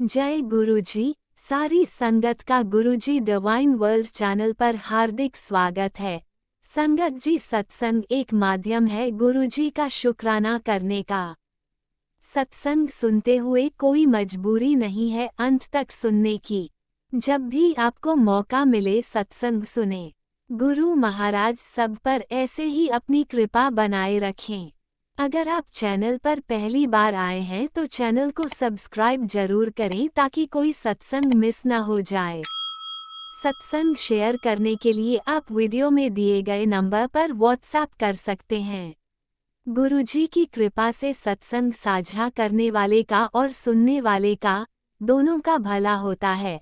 जय गुरुजी। सारी संगत का गुरुजी डिवाइन वर्ल्ड चैनल पर हार्दिक स्वागत है। संगत जी, सत्संग एक माध्यम है गुरुजी का शुक्राना करने का। सत्संग सुनते हुए कोई मजबूरी नहीं है अंत तक सुनने की। जब भी आपको मौका मिले सत्संग सुने। गुरु महाराज सब पर ऐसे ही अपनी कृपा बनाए रखें। अगर आप चैनल पर पहली बार आए हैं तो चैनल को सब्सक्राइब जरूर करें ताकि कोई सत्संग मिस ना हो जाए। सत्संग शेयर करने के लिए आप वीडियो में दिए गए नंबर पर व्हाट्सएप कर सकते हैं। गुरुजी की कृपा से सत्संग साझा करने वाले का और सुनने वाले का, दोनों का भला होता है।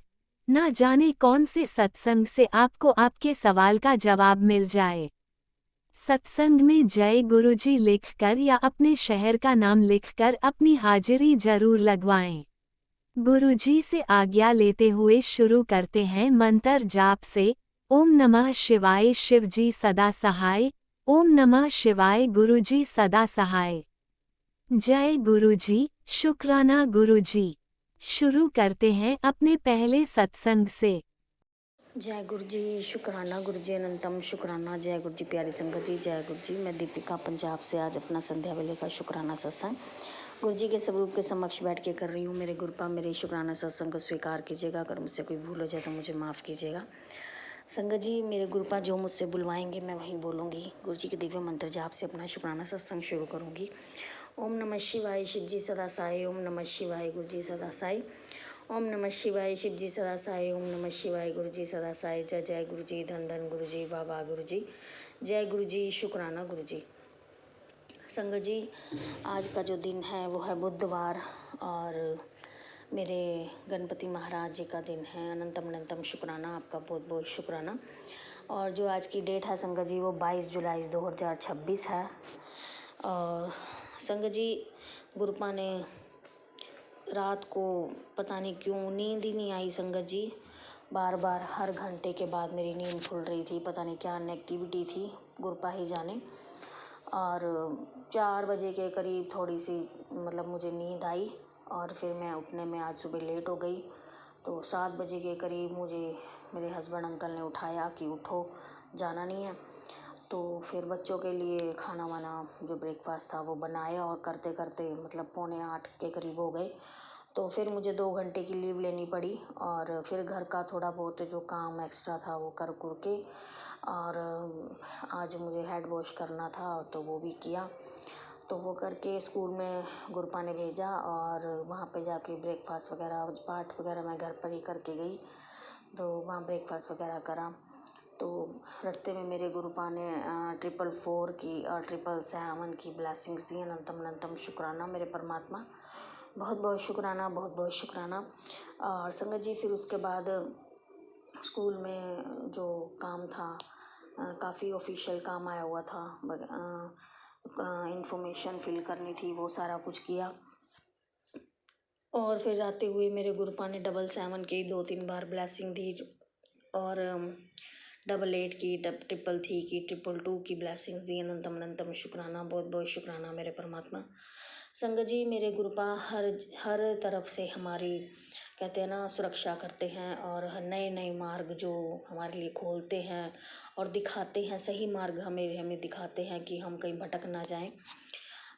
ना जाने कौन से सत्संग से आपको आपके सवाल का जवाब मिल जाए। सत्संग में जय गुरुजी लिखकर या अपने शहर का नाम लिखकर अपनी हाजिरी जरूर लगवाएं। गुरुजी से आज्ञा लेते हुए शुरू करते हैं मंत्र जाप से। ओम नमः शिवाय शिवजी सदा सहाय। ओम नमः शिवाय गुरुजी सदा सहाय। जय गुरुजी, शुक्राना गुरुजी। शुरू करते हैं अपने पहले सत्संग से। जय गुरु जी, शुक्राना गुरु जी, अनंतम शुक्राना। जय गुरु जी, प्यारी संगत जी, जय गुरु जी। मैं दीपिका पंजाब से आज अपना संध्या वेले का शुक्राना सत्संग गुरु जी के स्वरूप के समक्ष बैठ के कर रही हूँ। मेरे गुरुपा मेरे शुक्राना सत्संग को स्वीकार कीजिएगा। अगर मुझसे कोई भूल हो जाए तो मुझे माफ़ कीजिएगा। संगत जी, मेरे गुरुपा जो मुझसे बुलवाएंगे मैं वहीं बोलूँगी। गुरु जी के दिव्य मंत्र जाप से अपना शुक्राना सत्संग शुरू करूँगी। ओम नमः शिवाय शिव जी सदा साई। ओम नमः शिवाय गुरु जी सदा साई। ओम नमः शिवाय शिव जी सदा साई। ओम नमः शिवाय गुरु जी सदा साई। जय जय गुरु जी, धन धन गुरु जी, बाबा गुरु जी, जय गुरु जी, शुक्राना गुरु जी। संगत जी, आज का जो दिन है वो है बुधवार और मेरे गणपति महाराज जी का दिन है। अनंतम अनंतम शुक्राना, आपका बहुत बहुत शुक्राना। और जो आज की डेट है संगत जी वो 22 जुलाई 2026 है। और संगत जी, गुरुपा ने रात को पता नहीं क्यों नींद ही नहीं आई संगत जी। बार बार हर घंटे के बाद मेरी नींद खुल रही थी। पता नहीं क्या नेगेटिविटी थी, गुरुपा ही जाने। और 4 बजे के करीब थोड़ी सी मुझे नींद आई और फिर मैं उठने में आज सुबह लेट हो गई। तो 7 बजे के करीब मुझे मेरे हस्बैंड अंकल ने उठाया कि उठो, जाना नहीं है। तो फिर बच्चों के लिए खाना वाना जो ब्रेकफास्ट था वो बनाया और करते करते 7:45 के करीब हो गए। तो फिर मुझे 2 घंटे की लीव लेनी पड़ी और फिर घर का थोड़ा बहुत जो काम एक्स्ट्रा था वो कर के और आज मुझे हेड वॉश करना था तो वो भी किया। तो वो करके स्कूल में गुरुपा ने भेजा और वहाँ पे जाके ब्रेकफास्ट वगैरह पाठ वगैरह मैं घर पर ही करके गई। तो वहाँ ब्रेकफास्ट वगैरह करा। तो रास्ते में मेरे गुरुपा ने 444 की और 777 की ब्लेसिंग्स दी। अनंतम अनंतम शुक्राना मेरे परमात्मा, बहुत बहुत शुक्राना, बहुत बहुत शुक्राना। और संगत जी, फिर उसके बाद स्कूल में जो काम था, काफ़ी ऑफिशियल काम आया हुआ था, इंफॉर्मेशन फिल करनी थी, वो सारा कुछ किया। और फिर आते हुए मेरे गुरुपा ने 777 की 2-3 बार ब्लेसिंग दी और 88 की, 333 की, 222 की ब्लेसिंग्स दी। अनंतम अनंतम शुक्राना, बहुत बहुत शुक्राना मेरे परमात्मा। संगत जी, मेरे गुरुपा हर तरफ से हमारी कहते हैं ना सुरक्षा करते हैं और नए नए मार्ग जो हमारे लिए खोलते हैं और दिखाते हैं, सही मार्ग हमें दिखाते हैं कि हम कहीं भटक ना जाएं।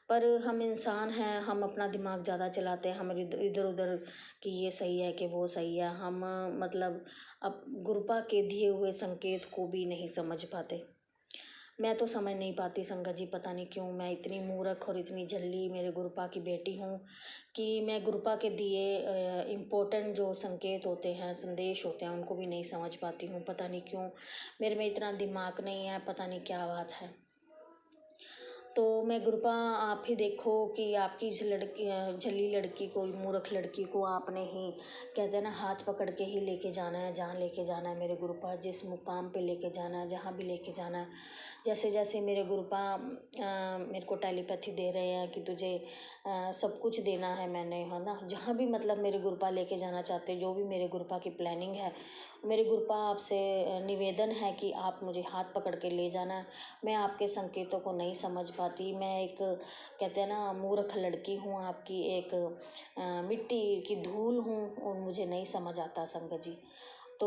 पर हम इंसान हैं, हम अपना दिमाग ज़्यादा चलाते हैं, हम इधर उधर कि ये सही है कि वो सही है। हम अब गुरुपा के दिए हुए संकेत को भी नहीं समझ पाते। मैं तो समझ नहीं पाती संगत जी, पता नहीं क्यों मैं इतनी मूर्ख और इतनी झल्ली मेरे गुरुपा की बेटी हूँ कि मैं गुरुपा के दिए इम्पोर्टेंट जो संकेत होते हैं, संदेश होते हैं, उनको भी नहीं समझ पाती हूँ। पता नहीं क्यों मेरे में इतना दिमाग नहीं है, पता नहीं क्या बात है। तो मैं गुरुपा, आप ही देखो कि आपकी झल्ली लड़की को, मूर्ख लड़की को आपने ही कहते हैं ना हाथ पकड़ के ही लेके जाना है, जहाँ लेके जाना है मेरे गुरुपा, जिस मुकाम पे लेके जाना है, जहाँ भी लेके जाना है, जैसे जैसे मेरे गुरुपा मेरे को टेलीपैथी दे रहे हैं कि तुझे सब कुछ देना है मैंने, है ना, जहाँ भी मतलब मेरे गुरुपा लेके जाना चाहते हैं, जो भी मेरे गुरुपा की प्लानिंग है, मेरे गुरुपा आपसे निवेदन है कि आप मुझे हाथ पकड़ के ले जाना। मैं आपके संकेतों को नहीं समझ पाती, मैं एक कहते हैं ना मूर्ख लड़की हूँ, आपकी एक मिट्टी की धूल हूँ और मुझे नहीं समझ आता संगत जी। तो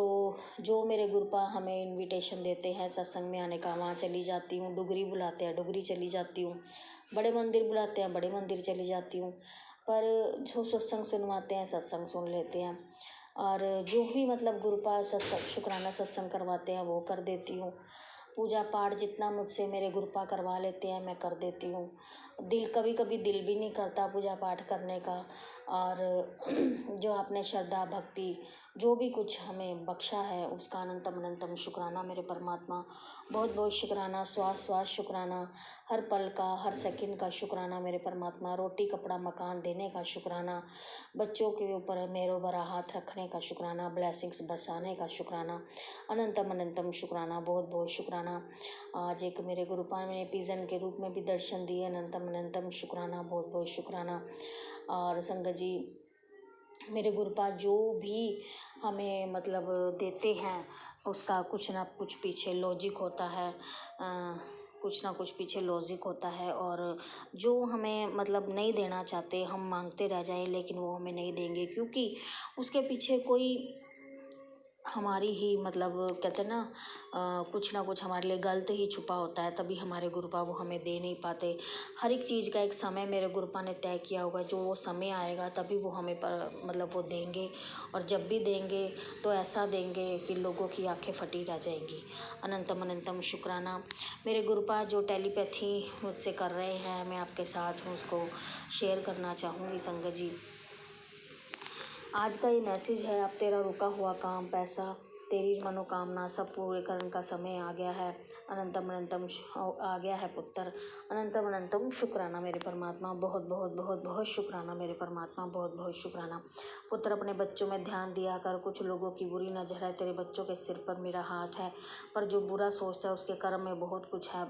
जो मेरे गुरुपा हमें इनविटेशन देते हैं सत्संग में आने का, वहाँ चली जाती हूँ। डुगरी बुलाते हैं, डुगरी चली जाती हूँ। बड़े मंदिर बुलाते हैं, बड़े मंदिर चली जाती हूँ। पर जो सत्संग सुनवाते हैं सत्संग सुन लेते हैं, और जो भी मतलब गुरुपा सत्संग शुक्राना सत्संग करवाते हैं वो कर देती हूँ। पूजा पाठ जितना मुझसे मेरे गुरुपा करवा लेते हैं मैं कर देती हूँ। दिल कभी कभी दिल भी नहीं करता पूजा पाठ करने का, और जो आपने श्रद्धा भक्ति जो भी कुछ हमें बख्शा है उसका अनंतम अनंतम शुक्राना मेरे परमात्मा। बहुत बहुत शुक्राना, श्वास श्वास शुक्राना, हर पल का हर सेकंड का शुक्राना मेरे परमात्मा। रोटी कपड़ा मकान देने का शुक्राना, बच्चों के ऊपर मेरो भरा हाथ रखने का शुक्राना, ब्लेसिंग्स बरसाने का शुक्राना, अनंतम अनंतम शुक्राना, बहुत बहुत शुक्राना। आज एक मेरे गुरुपा ने पिजन के रूप में भी दर्शन दिए, अनंतम अनंतम शुक्राना, बहुत बहुत शुक्राना। और संगत जी मेरे गुरुपा जो भी हमें मतलब देते हैं उसका कुछ ना कुछ पीछे लॉजिक होता है, कुछ ना कुछ पीछे लॉजिक होता है। और जो हमें मतलब नहीं देना चाहते, हम मांगते रह जाएं लेकिन वो हमें नहीं देंगे, क्योंकि उसके पीछे कोई हमारी ही मतलब कहते हैं ना कुछ ना कुछ हमारे लिए गलत ही छुपा होता है, तभी हमारे गुरुपा वो हमें दे नहीं पाते। हर एक चीज़ का एक समय मेरे गुरुपा ने तय किया होगा, जो वो समय आएगा तभी वो हमें पर मतलब वो देंगे, और जब भी देंगे तो ऐसा देंगे कि लोगों की आंखें फटी रह जाएंगी। अनंतम अनंतम शुक्राना। मेरे गुरुपा जो टेलीपैथी मुझसे कर रहे हैं, मैं आपके साथ हूँ, उसको शेयर करना चाहूँगी संगत जी। आज का ये मैसेज है, अब तेरा रुका हुआ काम, पैसा, तेरी मनोकामना सब पूरे करने का समय आ गया है। अनंतम अनंतम आ गया है पुत्र, अनंतम अनंतम शुक्राना मेरे परमात्मा। बहुत बहुत बहुत बहुत शुक्राना मेरे परमात्मा, बहुत बहुत शुक्राना। पुत्र अपने बच्चों में ध्यान दिया कर, कुछ लोगों की बुरी नजर है, तेरे बच्चों के सिर पर मेरा हाथ है, पर जो बुरा सोचता है उसके कर्म में बहुत कुछ है,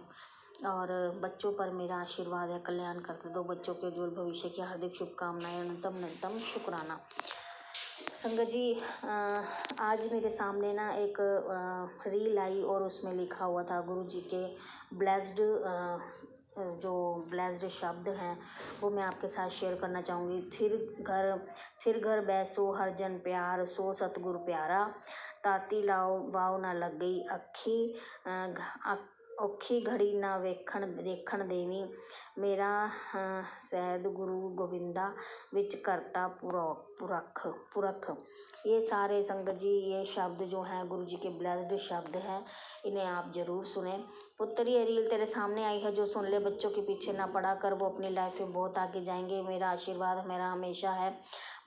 और बच्चों पर मेरा आशीर्वाद है, कल्याण करते दो बच्चों के उज्ज्वल भविष्य की हार्दिक शुभकामनाएं, अनंतम अनंतम शुक्राना। संगत जी आज मेरे सामने ना एक रील आई और उसमें लिखा हुआ था गुरु जी के ब्लेस्ड जो ब्लेस्ड शब्द हैं वो मैं आपके साथ शेयर करना चाहूँगी। थिर घर बैसो हर जन प्यार, सो सतगुरु प्यारा, ताती लाओ वाव ना लग गई अखी, औखी घड़ी ना वेखण देखण देवी, मेरा सैद गुरु गोविंदा विच करता पुरख। ये सारे संगत जी ये शब्द जो हैं गुरु जी के ब्लेस्ड शब्द हैं, इन्हें आप ज़रूर सुने। पुत्र ये रील तेरे सामने आई है, जो सुन ले बच्चों के पीछे ना पड़ा कर, वो अपनी लाइफ में बहुत आगे जाएंगे। मेरा आशीर्वाद मेरा हमेशा है।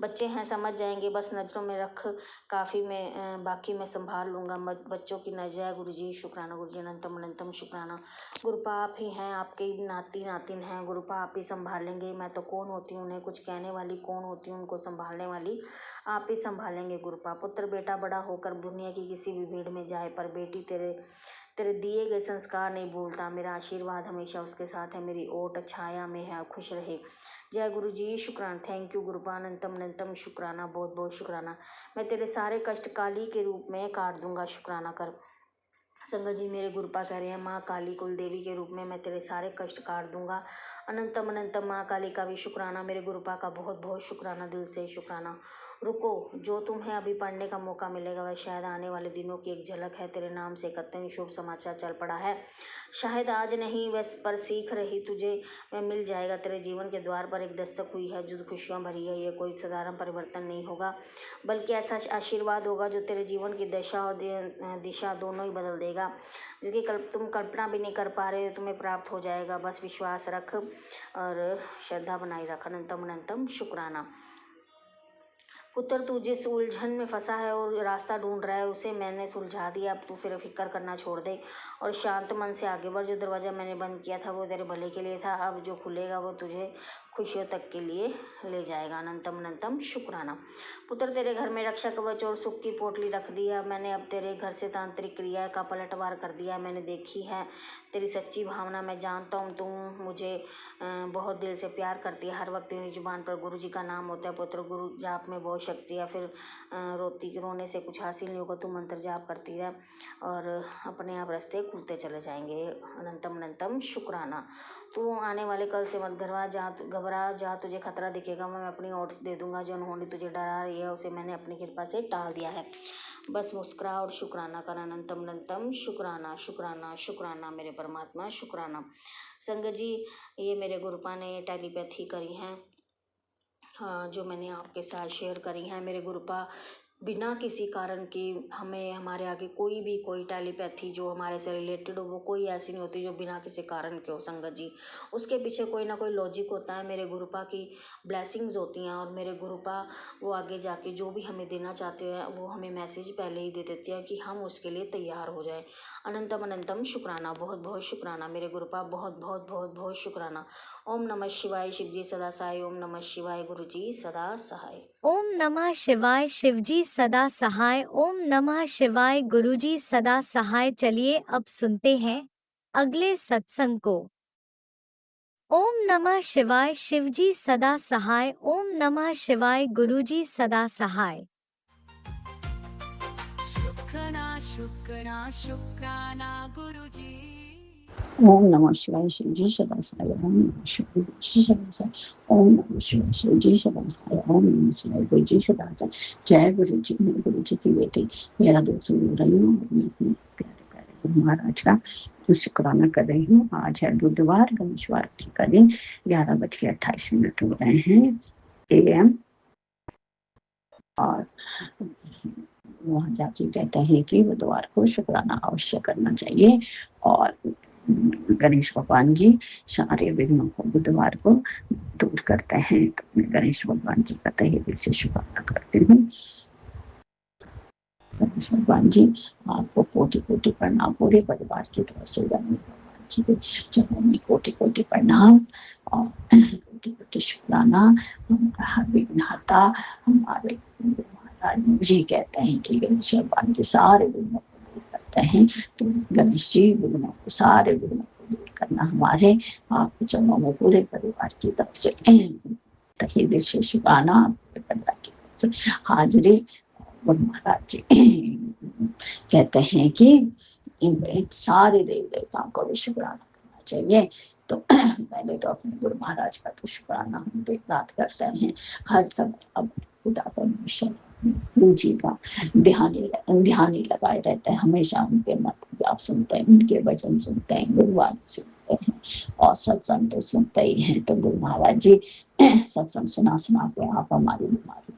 बच्चे हैं समझ जाएंगे, बस नज़रों में रख, काफ़ी मैं बाकी मैं संभाल लूँगा। बच्चों की नजर है गुरु जी, शुक्राना गुरु जी, अनंतम अनंतम शुक्राना। गुरुपा आप ही हैं, आपके नाती नातिन हैं, गुरुपा आप ही संभालेंगे। मैं तो कौन होती हूँ उन्हें कुछ कहने वाली, कौन होती हूँ उनको संभालने वाली, आप ही संभालेंगे गुरुपा। पुत्र बेटा बड़ा होकर दुनिया की किसी भी भीड़ में जाए, पर बेटी तेरे दिए गए संस्कार नहीं भूलता। मेरा आशीर्वाद हमेशा उसके साथ है, मेरी ओट छाया में है, खुश रहे। जय गुरु जी, शुक्राना, थैंक यू गुरुपा, अनंतम अनंतम शुक्राना, बहुत बहुत शुक्राना। मैं तेरे सारे कष्ट काली के रूप में काट दूंगा, शुक्राना कर। संगत जी मेरे गुरुपा कह रहे हैं, माँ काली कुल देवी के रूप में मैं तेरे सारे कष्ट काट दूंगा। अनंतम अनंतम माँ काली का भी शुक्राना, मेरे गुरुपा का बहुत बहुत शुक्राना, दिल से शुक्राना। रुको, जो तुम्हें अभी पढ़ने का मौका मिलेगा वह शायद आने वाले दिनों की एक झलक है। तेरे नाम से एक अत्यंत शुभ समाचार चल पड़ा है, शायद आज नहीं वह पर सीख रही तुझे वह मिल जाएगा। तेरे जीवन के द्वार पर एक दस्तक हुई है जो खुशियाँ भरी है। ये कोई साधारण परिवर्तन नहीं होगा, बल्कि ऐसा आशीर्वाद होगा जो तेरे जीवन की दशा और दिशा दोनों ही बदल देगा। जिसकी तुम कल्पना भी नहीं कर पा रहे हो, तुम्हें प्राप्त हो जाएगा। बस विश्वास रख और श्रद्धा बनाए रख। अनंतम अनंतम शुक्राना। पुत्र तू जिस उलझन में फंसा है और रास्ता ढूंढ रहा है उसे मैंने सुलझा दिया। अब तू फिर फिक्र करना छोड़ दे और शांत मन से आगे बढ़। जो दरवाज़ा मैंने बंद किया था वो तेरे भले के लिए था, अब जो खुलेगा वो तुझे खुशियों तक के लिए ले जाएगा। अनंतम अनंतम शुक्राना। पुत्र, तेरे घर में रक्षा कवच और सुख की पोटली रख दिया मैंने। अब तेरे घर से तांत्रिक क्रिया का पलटवार कर दिया मैंने। देखी है तेरी सच्ची भावना, मैं जानता हूँ तू मुझे बहुत दिल से प्यार करती है। हर वक्त तेरी जुबान पर गुरु जी का नाम होता है। पुत्र, गुरु जाप में बहुत शक्ति है। फिर रोने से कुछ हासिल नहीं होगा। तू मंत्र जाप करती रह और अपने आप रास्ते खुलते चले जाएंगे। अनंतम अनंतम शुक्राना। तू आने वाले कल से मत घबरा जा। तुझे खतरा दिखेगा मैं अपनी ओर से दे दूंगा। जो अनहोनी तुझे डरा रही है उसे मैंने अपनी कृपा से टाल दिया है। बस मुस्कुरा और शुक्राना कर। अनंतम अनंतम शुक्राना शुक्राना शुक्राना मेरे परमात्मा शुक्राना। संगत जी, ये मेरे गुरुपा ने टेलीपैथी करी हैं, हाँ, जो मैंने आपके साथ शेयर करी हैं। मेरे गुरुपा बिना किसी कारण की हमें हमारे आगे कोई टेलीपैथी जो हमारे से रिलेटेड हो, वो कोई ऐसी नहीं होती जो बिना किसी कारण के हो। संगत जी, उसके पीछे कोई ना कोई लॉजिक होता है। मेरे गुरुपा की ब्लेसिंग्स होती हैं और मेरे गुरुपा वो आगे जाके जो भी हमें देना चाहते हैं वो हमें मैसेज पहले ही दे देते हैं कि हम उसके लिए तैयार हो जाएं। अनंतम अनंतम शुक्राना, बहुत बहुत शुक्राना मेरे गुरुपा, बहुत बहुत बहुत बहुत शुक्राना। ओम नमः शिवाय, शिव जी सदा सहाय। ओम नमः शिवाय, गुरु जी सदा सहाय। ओम नमः शिवाय, शिवजी सदा सहाय। ओम नमः शिवाय, गुरुजी सदा सहाय। चलिए अब सुनते हैं अगले सत्संग को। ओम नमः शिवाय, शिवजी सदा सहाय। ओम नमः शिवाय, गुरुजी सदा सहाय। शुक्राना गुरुजी। ओम नमः शिवाय, शिवजी सदा सहाय। ओम नमः शिवाय, गुरुजी सदा सहाय। ओम नमः शिवाय, शिवजी सदा सहाय। ओम नमः शिवाय, गुरुजी सदा सहाय। जय गुरु जी। मैं गुरु जी की बेटी मेरा दोस्त बोल रही हूँ। मैं अपने प्यारे प्यारे गुरु महाराज का शुक्राना कर रही हूँ। आज है बुधवार, गणेशवार का दिन। 11:28 हो रहे हैं AM। और वहाँ चाची कहते हैं कि बुधवार को शुक्राना अवश्य करना चाहिए। और गणेश भगवान जी सारे विघ्नों को बुधवार को दूर करते हैं। तो मैं गणेश भगवान जी का तहे दिल से शुक्राना करती हूँ। गणेश भगवान जी आपको कोटि कोटि प्रणाम। पूरे परिवार की तरफ से गणेश भगवान जी के चरणों में कोटि कोटि प्रणाम और कोटि कोटि शुक्राना। हमारा हर विघ्नहर्ता हमारे महाराज जी कहते हैं कि गणेश भगवान के सारे विघ्नों को दूर करते हैं। तो गणेश जी विघ्नों को सारे विघ्नों को दूर करना हमारे आपके चरणों में पूरे परिवार की तरफ से तहे दिल से शुक्राना। पूरे परिवार की तरफ से हाजिरी। गुरु महाराज जी कहते हैं कि सारे देव देवताओं को भी शुक्राना करना चाहिए। तो पहले तो अपने गुरु महाराज का तो शुक्राना हम भी याद करते हैं हर समय। अब खुदा परमेश्वर गुरु जी का ध्यान ही लगाए रहते हैं। हमेशा उनके मत जाप सुनते हैं, उनके वचन सुनते हैं, गुरुवार सुनते हैं और सत्संग तो सुनते ही हैं। तो गुरु महाराज जी सत्संग सुना के आप हमारी बीमारी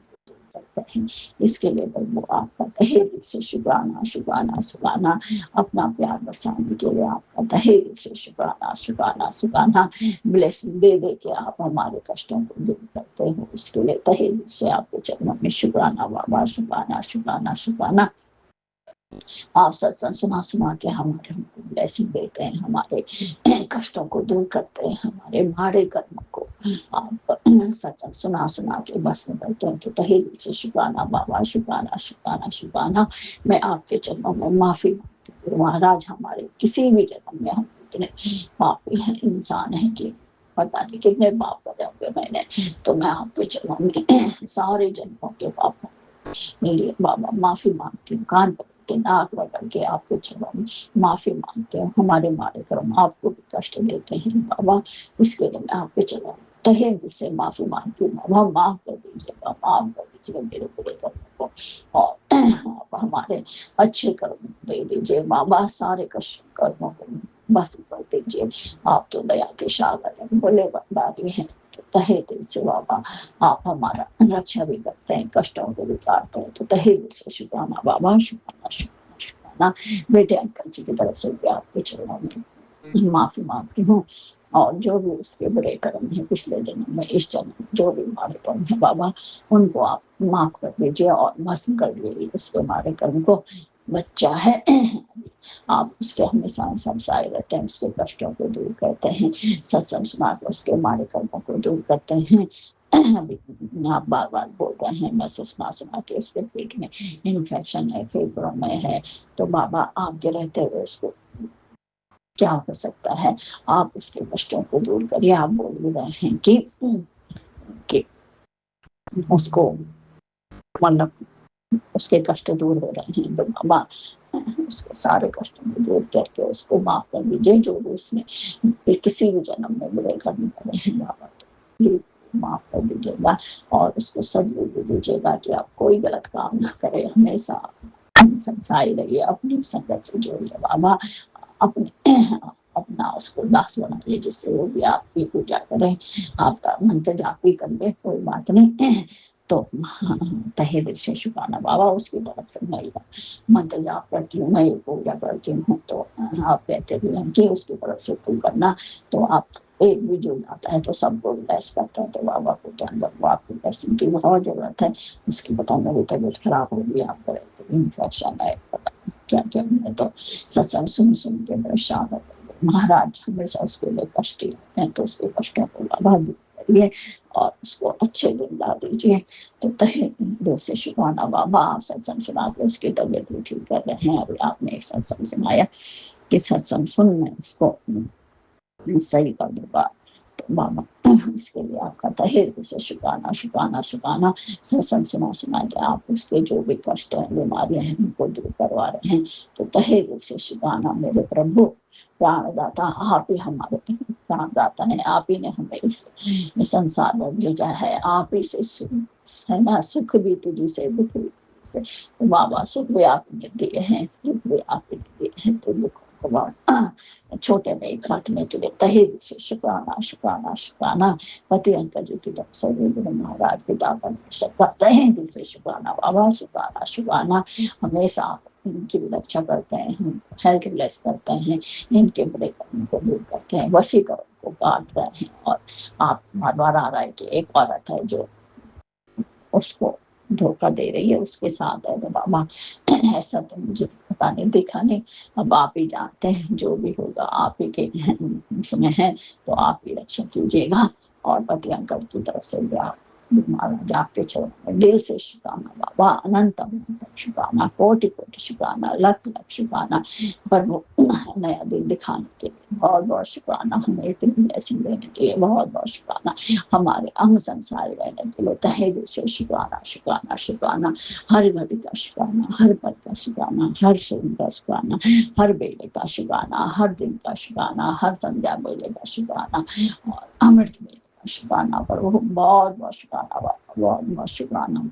करते हैं। इसके लिए वो आपका तहे दिल से शुक्राना शुक्राना शुक्राना। अपना प्यार बरसाने के लिए आपका तहे दिल से शुक्राना शुक्राना शुक्राना। ब्लेसिंग दे दे के आप हमारे कष्टों को दूर करते हो। इसके लिए तहे दिल से आपके चरणों में शुक्राना बाबा, शुक्राना शुक्राना शुक्राना। आप सत्संग सुना के हमारे हमको ब्लेसिंग देते हैं, हमारे कष्टों को दूर करते हैं, हमारे माड़े कर्मों को आप सत्संग सुना के बस करते हैं। तो तहे दिल से शुक्राना बाबा, शुक्राना शुक्राना शुक्राना। मैं आपके चरणों में माफी मांगती हूँ महाराज। हमारे किसी भी जन्म में हम इतने पापी हैं, इंसान है कि पता नहीं कितने पाप करे होंगे मैंने। तो मैं आपके चरणों में सारे जन्मों के पापों के लिए बाबा माफी मांगती हूँ। कान के नाक बदल के आपके चरणों में माफी मांगते हैं। हमारे मारे कर्म आपको भी कष्ट देते हैं बाबा। इसके लिए मैं आपके चरणों में तहे दिल से माफी मांगती हूँ बाबा। माफ कर दीजिएगा, माफ कर दीजिएगा मेरे बुरे कर्मों को और आप हमारे अच्छे कर्म दे दीजिए बाबा। सारे कष्ट कर्मों को बस कर दीजिए। आप तो दया के सागर हैं, बोले बंदारी हैं। तो तहे दिल से बाबा आप हमारा रक्षा भी करते हैं, कष्टों को भी काटते हैं। तो तहे दिल से शुक्राना बाबा, शुक्राना शुक्राना शुक्राना। बेटे अंकल जी की तरफ से भी आपके चरणों में माफी मांगती हूँ। और जो भी उसके बुरे कर्म है पिछले जन्म में, इस जन्म में जो भी हमारे कर्म है बाबा, उनको आप माफ कर दीजिए और भस्म कर दीजिए उसके हमारे कर्म को। बच्चा है आप उसके हमेशा संसार रहते हैं, उसके कष्टों को दूर करते हैं, सत्संग सुना कर उसके हमारे कर्मों को दूर करते हैं। अभी आप बार-बार बोल रहे हैं, मैसेज सुना के उसके पेट में इन्फेक्शन है, फेफड़ों में है, तो बाबा आपके रहते हुए उसको क्या हो सकता है? आप उसके कष्टों को दूर करिए। आप बोल भी रहे हैं कि उसको मतलब उसके कष्ट दूर हो रहे हैं, तो बाबा उसके सारे कष्टों को दूर करके उसको माफ कर दीजिए, जो भी उसने किसी भी जन्म में बुरे कर्म करे हैं बाबा, तो माफ कर दीजिएगा और उसको सद्बुद्धि दीजिएगा कि आप कोई गलत काम ना करे, हमेशा संसारी रहिए, अपनी संगत से जोड़िए बाबा, अपने अपना उसको दास बनाइए, जिससे वो भी आपकी पूजा करे, आपका मंत्र जाप भी कर ले, कोई बात नहीं। तो तहे दिल से शुक्राना बाबा, उसकी तरफ से मैं मंत्र जाप करती हूँ, मैं पूजा करती हूँ, तो आप कहते भी हैं कि उसकी तरफ से तू करना, तो आप एक भी जुड़ जाता है तो सबको ब्लेस करता है, तो बाबा को ज्ञान दो, आपकी ब्लेसिंग की बहुत जरूरत है। उसकी पता मेरी तबीयत खराब हो गई, आप करे इन्फेक्शन है, पता क्या क्या, मैं तो सत्संग सुन के परेशान हो गए। महाराज हमेशा उसके लिए कष्ट लेते हैं, तो उसके कष्टों को बाबा दूर करिए और उसको अच्छे दिन ला दीजिए। तो तहे दिल से शुक्राना बाबा, आप सत्संग सुना के उसकी तबीयत भी ठीक कर रहे हैं। अभी आपने एक सत्संग सुनाया कि सत्संग सुन मैं उसको सही कर दूंगा, तो बाबा इसके लिए आपका तहे दिल से शुक्राना शुक्राना शुक्राना। सत्संग सुना के आप उसके जो भी कष्ट है, बीमारियां हैं, उनको दूर करवा रहे हैं, तो तहे दिल से शुक्राना मेरे प्रभु प्राणदाता। आप ही हमारे प्राणदाता है, आप ही ने हमें इस संसार में भेजा है, आप ही से है ना, सुख भी तुझी से, दुख भी तुझी से, तो बाबा सुख भी आपने दिए हैं, दुख भी आपने दिए हैं, तो दुख को छोटे में काटने के लिए तहे दिल से शुक्राना शुक्राना शुक्राना। पति अंकल जी की तरफ से गुरु महाराज पिता परमेश्वर का तहे दिल से शुक्राना बाबा, शुक्राना शुक्राना। हमेशा आप इनकी भी रक्षा करते हैं, हेल्थ ब्लेस करते हैं, इनके बुरे कर्म को दूर करते हैं, वशीकरण को काट रहे हैं। और आप बार बार आ रहा है कि एक औरत है जो उसको धोखा दे रही है, उसके साथ है, तो बाबा ऐसा तो मुझे पता नहीं, देखा नहीं, अब आप ही जानते हैं, जो भी होगा आप ही के उसमें है, तो आप ही रक्षा कीजिएगा। और पति अंकल की तरफ से भी आप महाराज आपके चरणों में दिल से शुक्राना बाबा, अनंत अनंत शुक्राना, कोटि कोटि शुक्राना, लख लख शुक्राना। पर वो नया दिन दिखाने के लिए बहुत बहुत शुक्राना, हमें इतनी ब्लेसिंग देने के लिए बहुत बहुत शुक्राना, हमारे अंग संसार रहने के लिए तहे दिल से शुक्राना शुक्राना शुक्राना। हर घड़ी का शुक्राना, हर पल का शुक्राना, हर क्षण का शुक्राना, हर बेले का शुक्राना, हर दिन का शुक्राना, हर संध्या बेले का शुक्राना और अमृत बेले का शुक्राना। पर वो बहुत बहुत शुक्राना बाबा, बहुत बहुत शुक्राना।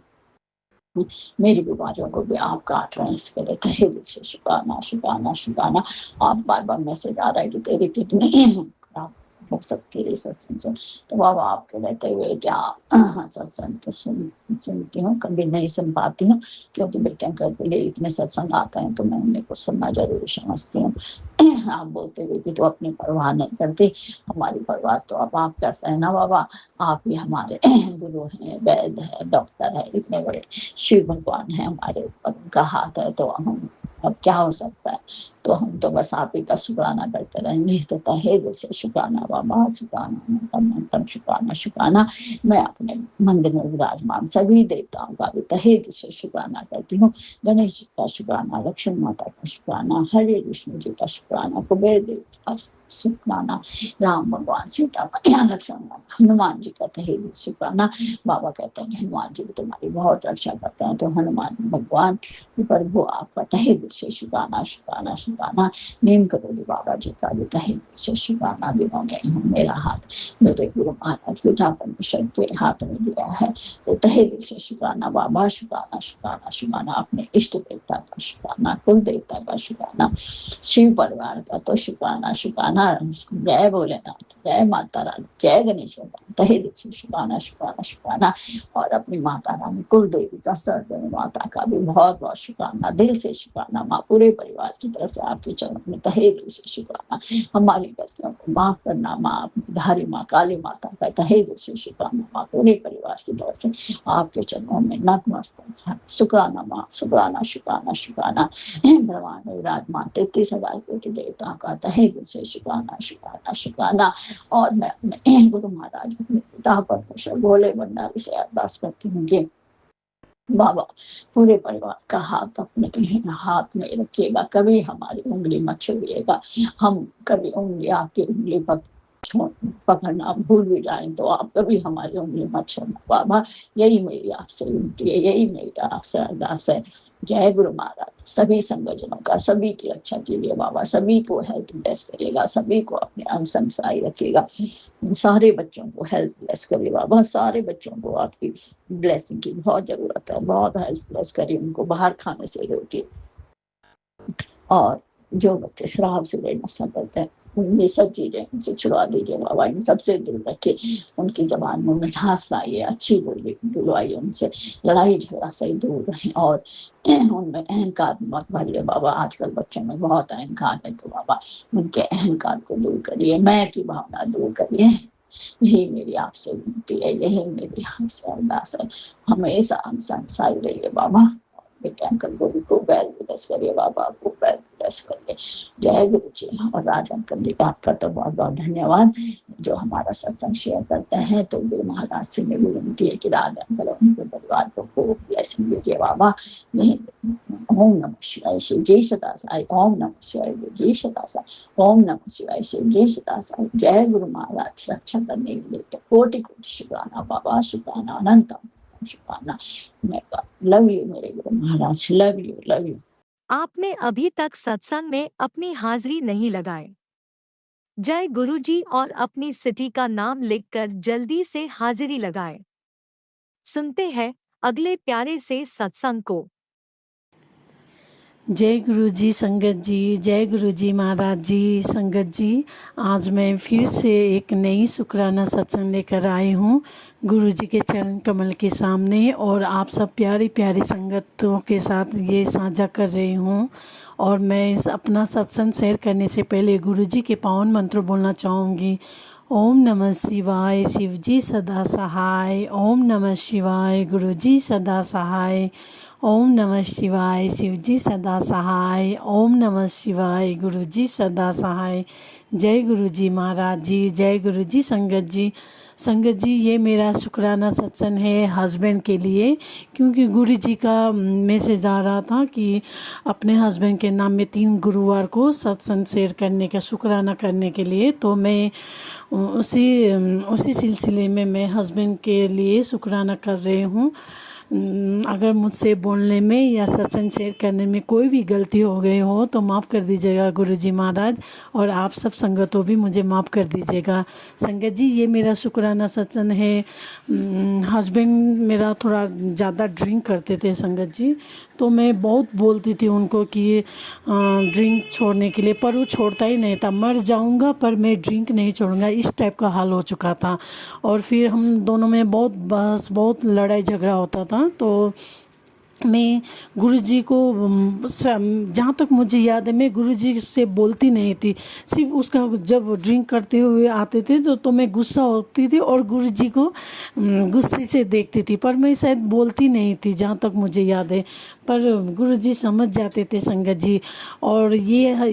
मेरी बीमारियों को भी आप काट रहे हैं, इसके लिए तहे दिल से शुक्राना शुक्राना शुक्राना। आप बार बार मैसेज आ रहा है कि तेरी किडनी खराब हो सकती है सत्संग से, तो बाबा आपके रहते हुए क्या सत्संग तो सुनती हूँ, कभी नहीं सुन पाती हूँ, क्योंकि बेटे के लिए इतने सत्संग आते हैं, तो मैं उन्हें को सुनना जरूरी समझती हूँ। आप बोलते हुए कि तो अपनी परवाह नहीं करती, हमारी परवाह तो अब आप करते हैं ना बाबा, आप ही हमारे गुरु हैं, वैद्य है, डॉक्टर है, इतने बड़े शिव भगवान है हमारे ऊपर, उनका हाथ है, तो हम अब क्या हो सकता है, तो हम तो बस आप ही का शुक्राना करते रहेंगे। तो तहे दिल से शुक्राना बाबा, शुक्राना अनंतम शुक्राना शुक्राना। मैं अपने मंदिर में विराजमान सभी देवताओं का भी तहे दिल से शुक्राना करती हूँ। गणेश जी का शुक्राना, लक्ष्मी माता का शुक्राना, हरे विष्णु जी का शुक्राना, कुबेर देव का शुक्राना, राम भगवान, सीता मैया, लक्ष्मण हनुमान जी का तहे दिल से शुक्राना। बाबा कहते हैं कि हनुमान जी भी तुम्हारी बहुत रक्षा करते हैं, तो हनुमान भगवान प्रभु आपका तहे दिल से शुक्राना शुक्राना शुक्राना। नीम करोली बाबा जी का भी तहे दिल से शुक्राना। दिनों में मेरा हाथ मेरे गुरु महाराज पिता परमेश्वर के हाथ में दिया है, तो तहे दिल से शुक्राना बाबा, शुक्राना शुक्राना शुक्राना। अपने इष्ट देवता का शुक्राना, कुल देवता का शुक्राना, शिव परिवार का तो शुक्राना शुक्राना। सत्यनारायण, जय भोलेनाथ, जय माता रानी, जय गणेश भगवान, तहे दिल से शुक्राना शुक्राना शुक्राना। और अपनी माता रानी कुल देवी का, सरदेवी माता का भी बहुत बहुत शुक्राना, दिल से शुक्राना। माँ पूरे परिवार की तरफ से आपके चरणों में तहे दिल से शुक्राना। हमारी गलतियों को माफ करना माँ, धारी माँ काली माता का तहे दिल से शुक्राना। माँ पूरे परिवार की तरफ से आपके चरणों में नतमस्तक शुक्राना माँ, शुक्राना शुक्राना शुक्राना। भगवान विराजमान 33,000 कोटि देवताओं का तहे दिल से शुक्राना शुक्राना शुक्राना। और मैं अपने गुरु महाराज, अपने पिता परमेश्वर भोले भंडारी से अरदास करती हूँ कि बाबा पूरे परिवार का हाथ अपने हाथ में रखिएगा, कभी हमारी उंगली मत छुइएगा। हम कभी उंगली, आपकी उंगली पकड़ना भूल भी जाए तो आप कभी हमारी उंगली मत छोड़ना बाबा। यही मेरी आपसे विनती है, यही मेरी आपसे अरदास है। जय गुरु महाराज। सभी संगठनों का सभी की रक्षा कीजिए बाबा, सभी को हेल्थ ब्लेस करिएगा, सभी को अपने अंग संसाई रखिएगा। सारे बच्चों को हेल्थ ब्लेस करिए बाबा, सारे बच्चों को आपकी ब्लेसिंग की बहुत जरूरत है, बहुत हेल्थ ब्लेस करिए, उनको बाहर खाने से रोकिए। और जो बच्चे शराब से नशा करते हैं, ये सब चीजें इनसे छुड़वा दीजिए बाबा, इन सबसे दूर रखिए। उनकी जबान में मिठास लाइए, अच्छी बोली बुलवाइए, उनसे लड़ाई झगड़ा से दूर रहें। और उनमें अहंकार मत भरिए बाबा, आजकल बच्चों में बहुत अहंकार है, तो बाबा उनके अहंकार को दूर करिए, मैं की भावना दूर करिए। यही मेरी आपसे विनती है, यही मेरी आपसे अरदास है। हमेशा हम संसाई रहिए बाबा। बेटे अंकल गुरु को बैल विलस करिए बाबा, को बैल विलस करिए। जय गुरु जी। और राज अंकल जी आपका तो बहुत बहुत धन्यवाद, जो हमारा सत्संग शेयर करते हैं। तो गुरु महाराज से मेरी विनती है कि राज अंकल उनके परिवार को खूब ब्लेसिंग दीजिए बाबा। नहीं, ओम नमः शिवाय, शिव जी सदा साई। ओम नमः शिवाय, गुरु जी सदा साई। ओम नमः शिवाय, शिव जी सदा साई। जय गुरु महाराज। रक्षा करने के लिए तो कोटि कोटि शुक्राना बाबा, शुक्राना अनंत शुक्राना। मैं लव यू मेरे Guru Maharaj, love you love you. आपने अभी तक सत्संग में अपनी हाजिरी नहीं लगाए। जय गुरुजी और अपनी सिटी का नाम लिखकर जल्दी से हाजिरी लगाए। सुनते हैं अगले प्यारे से सत्संग को। जय गुरु जी संगत जी, जय गुरु जी महाराज जी, संगत जी। आज मैं फिर से एक नई शुक्राना सत्संग लेकर आई हूँ गुरु जी के चरण कमल के सामने, और आप सब प्यारी प्यारी संगतों के साथ ये साझा कर रही हूँ। और मैं इस अपना सत्संग शेयर करने से पहले गुरु जी के पावन मंत्र बोलना चाहूँगी। ओम नमः शिवाय, शिव जी सदा सहाय। ओम नमः शिवाय, गुरु जी सदा सहाय। ओम नमः शिवाय, शिव जी सदा सहाय। ओम नमः शिवाय, गुरु जी सदा सहाय। जय गुरु जी महाराज जी, जय गुरु जी संगत जी। संगत जी, ये मेरा शुक्राना सत्संग है हस्बैंड के लिए, क्योंकि गुरु जी का मैसेज आ रहा था कि अपने हस्बैंड के नाम में 3 गुरुवार को सत्संग शेयर करने का, शुक्राना करने के लिए। तो मैं उसी सिलसिले में मैं हस्बैंड के लिए शुक्राना कर रही हूँ। अगर मुझसे बोलने में या सत्संग शेयर करने में कोई भी गलती हो गई हो तो माफ़ कर दीजिएगा गुरुजी महाराज, और आप सब संगतों भी मुझे माफ़ कर दीजिएगा। संगत जी, ये मेरा शुक्राना सत्संग है। हस्बैंड मेरा थोड़ा ज़्यादा ड्रिंक करते थे संगत जी, तो मैं बहुत बोलती थी उनको कि ड्रिंक छोड़ने के लिए, पर वो छोड़ता ही नहीं था। मर जाऊंगा पर मैं ड्रिंक नहीं छोड़ूंगा, इस टाइप का हाल हो चुका था। और फिर हम दोनों में बहुत बहस, बहुत लड़ाई झगड़ा होता था। तो मैं गुरुजी को, जहाँ तक मुझे याद है, मैं गुरुजी से बोलती नहीं थी। सिर्फ उसका जब ड्रिंक करते हुए आते थे तो मैं गुस्सा होती थी और गुरुजी को गुस्से से देखती थी, पर मैं शायद बोलती नहीं थी जहाँ तक मुझे याद है। पर गुरुजी समझ जाते थे संगत जी। और ये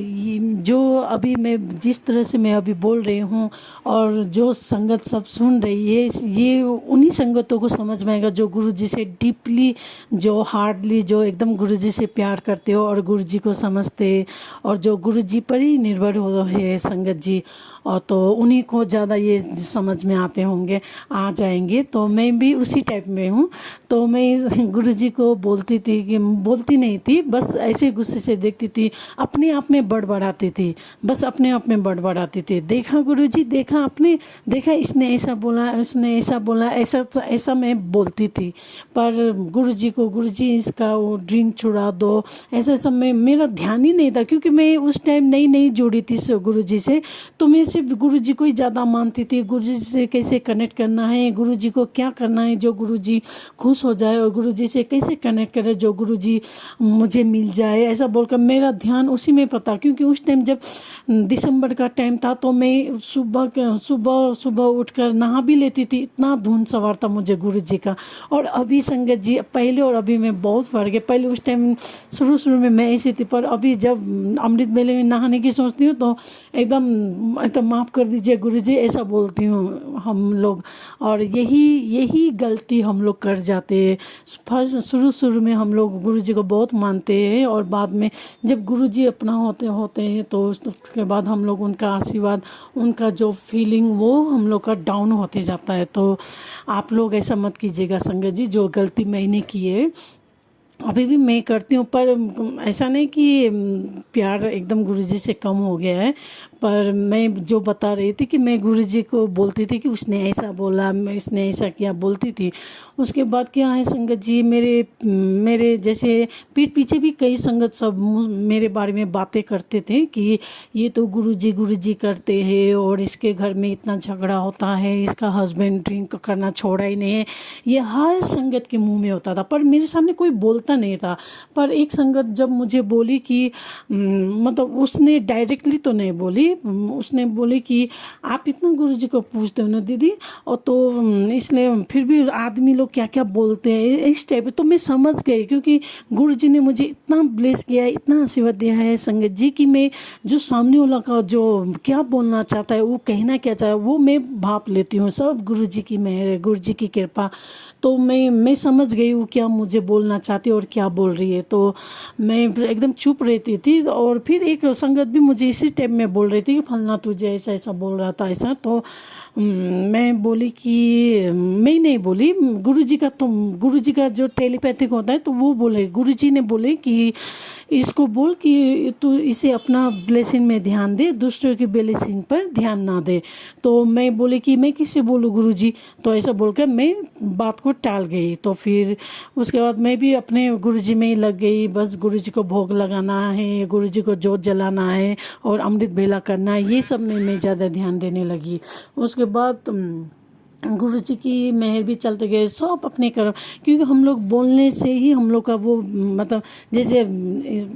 जो अभी मैं जिस तरह से मैं अभी बोल रही हूँ और जो संगत सब सुन रही है, ये उन्हीं संगतों को समझ में आएगा जो गुरुजी से डीपली, जो हार्डली, जो एकदम गुरुजी से प्यार करते हो और गुरुजी को समझते, और जो गुरुजी पर ही निर्भर हो है संगत जी, और तो उन्हीं को ज़्यादा ये समझ में आते होंगे, आ जाएंगे। तो मैं भी उसी टाइप में हूँ। तो मैं गुरुजी को बोलती थी कि बोलती नहीं थी, बस ऐसे गुस्से से देखती थी, अपने आप में बड़बड़ाती थी, बस अपने आप में बड़बड़ाती थी। देखा गुरुजी, देखा आपने, देखा इसने ऐसा बोला, उसने ऐसा बोला, ऐसा मैं बोलती थी। पर गुरुजी को, गुरुजी गुरुजी इसका वो ड्रिंक छुड़ा दो, ऐसा ऐसा मैं मेरा ध्यान ही नहीं था, क्योंकि मैं उस टाइम नई नई जुड़ी थी गुरुजी से। तो मैं सिर्फ गुरुजी को ही ज़्यादा मानती थी, गुरुजी से कैसे कनेक्ट करना है, गुरुजी को क्या करना है जो गुरुजी खुश हो जाए, और गुरुजी से कैसे कनेक्ट करे जो गुरुजी मुझे मिल जाए, ऐसा बोलकर मेरा ध्यान उसी में पता। क्योंकि उस टाइम जब दिसंबर का टाइम था तो मैं सुबह सुबह उठकर नहा भी लेती थी, इतना धुन सवार था मुझे गुरुजी का। और अभी संगत जी, पहले और अभी में बहुत फ़र्क है। पहले उस टाइम शुरू में मैं ऐसी थी, पर अभी जब अमृत मेले में नहाने की सोचती हूँ तो एकदम माफ़ कर दीजिए गुरुजी, ऐसा बोलती हूँ हम लोग। और यही गलती हम लोग कर जाते हैं। फर्स्ट शुरू में हम लोग गुरुजी को बहुत मानते हैं, और बाद में जब गुरुजी अपना होते हैं तो उसके बाद हम लोग उनका आशीर्वाद, उनका जो फीलिंग वो हम लोग का डाउन होते जाता है। तो आप लोग ऐसा मत कीजिएगा संगत जी, जो गलती मैंने की है अभी भी मैं करती हूँ। पर ऐसा नहीं कि प्यार एकदम गुरुजी से कम हो गया है, पर मैं जो बता रही थी कि मैं गुरुजी को बोलती थी कि उसने ऐसा बोला, इसने ऐसा किया, बोलती थी। उसके बाद क्या है संगत जी, मेरे जैसे पीठ पीछे भी कई संगत सब मेरे बारे में बातें करते थे कि ये तो गुरुजी करते हैं, और इसके घर में इतना झगड़ा होता है, इसका हस्बैंड ड्रिंक करना छोड़ा ही नहीं है। ये हर संगत के मुंह में होता था, पर मेरे सामने कोई बोलता नहीं था। पर एक संगत जब मुझे बोली कि मतलब उसने डायरेक्टली तो नहीं बोली, उसने बोली कि आप इतना गुरुजी को पूछते हो ना दीदी, और तो इसलिए फिर भी आदमी लोग क्या क्या बोलते हैं इस टाइप। तो मैं समझ गई, क्योंकि गुरुजी ने मुझे इतना ब्लेस किया है, इतना आशीर्वाद दिया है संगत जी, कि मैं जो सामने वाला का जो क्या बोलना चाहता है, वो कहना क्या चाहता है, वो मैं भाप लेती हूँ। सब गुरुजी की मेहर, गुरुजी की कृपा। तो मैं समझ गई वो क्या मुझे बोलना चाहती है और क्या बोल रही है। तो मैं एकदम चुप रहती थी। और फिर एक संगत भी मुझे इसी टाइप में बोल रही थी कि फलना तुझे ऐसा ऐसा बोल रहा था ऐसा। तो मैं बोली कि मैं नहीं बोली, गुरुजी का जो टेलीपैथिक होता है तो वो बोले, गुरुजी ने बोले कि इसको बोल कि तू इसे अपना ब्लेसिंग में ध्यान दे, दूसरों की ब्लेसिंग पर ध्यान ना दे। तो मैं बोली कि मैं किससे बोलूँ गुरुजी, तो ऐसा बोलकर मैं बात को टाल गई। तो फिर उसके बाद मैं भी अपने गुरुजी में ही लग गई, बस गुरुजी को भोग लगाना है, गुरुजी को जोत जलाना है और अमृत बेला करना है, ये सब में मैं ज़्यादा ध्यान देने लगी। उसके बाद गुरुजी की मेहर भी चलते गए, सब अपने कर्म। क्योंकि हम लोग बोलने से ही हम लोग का वो मतलब जैसे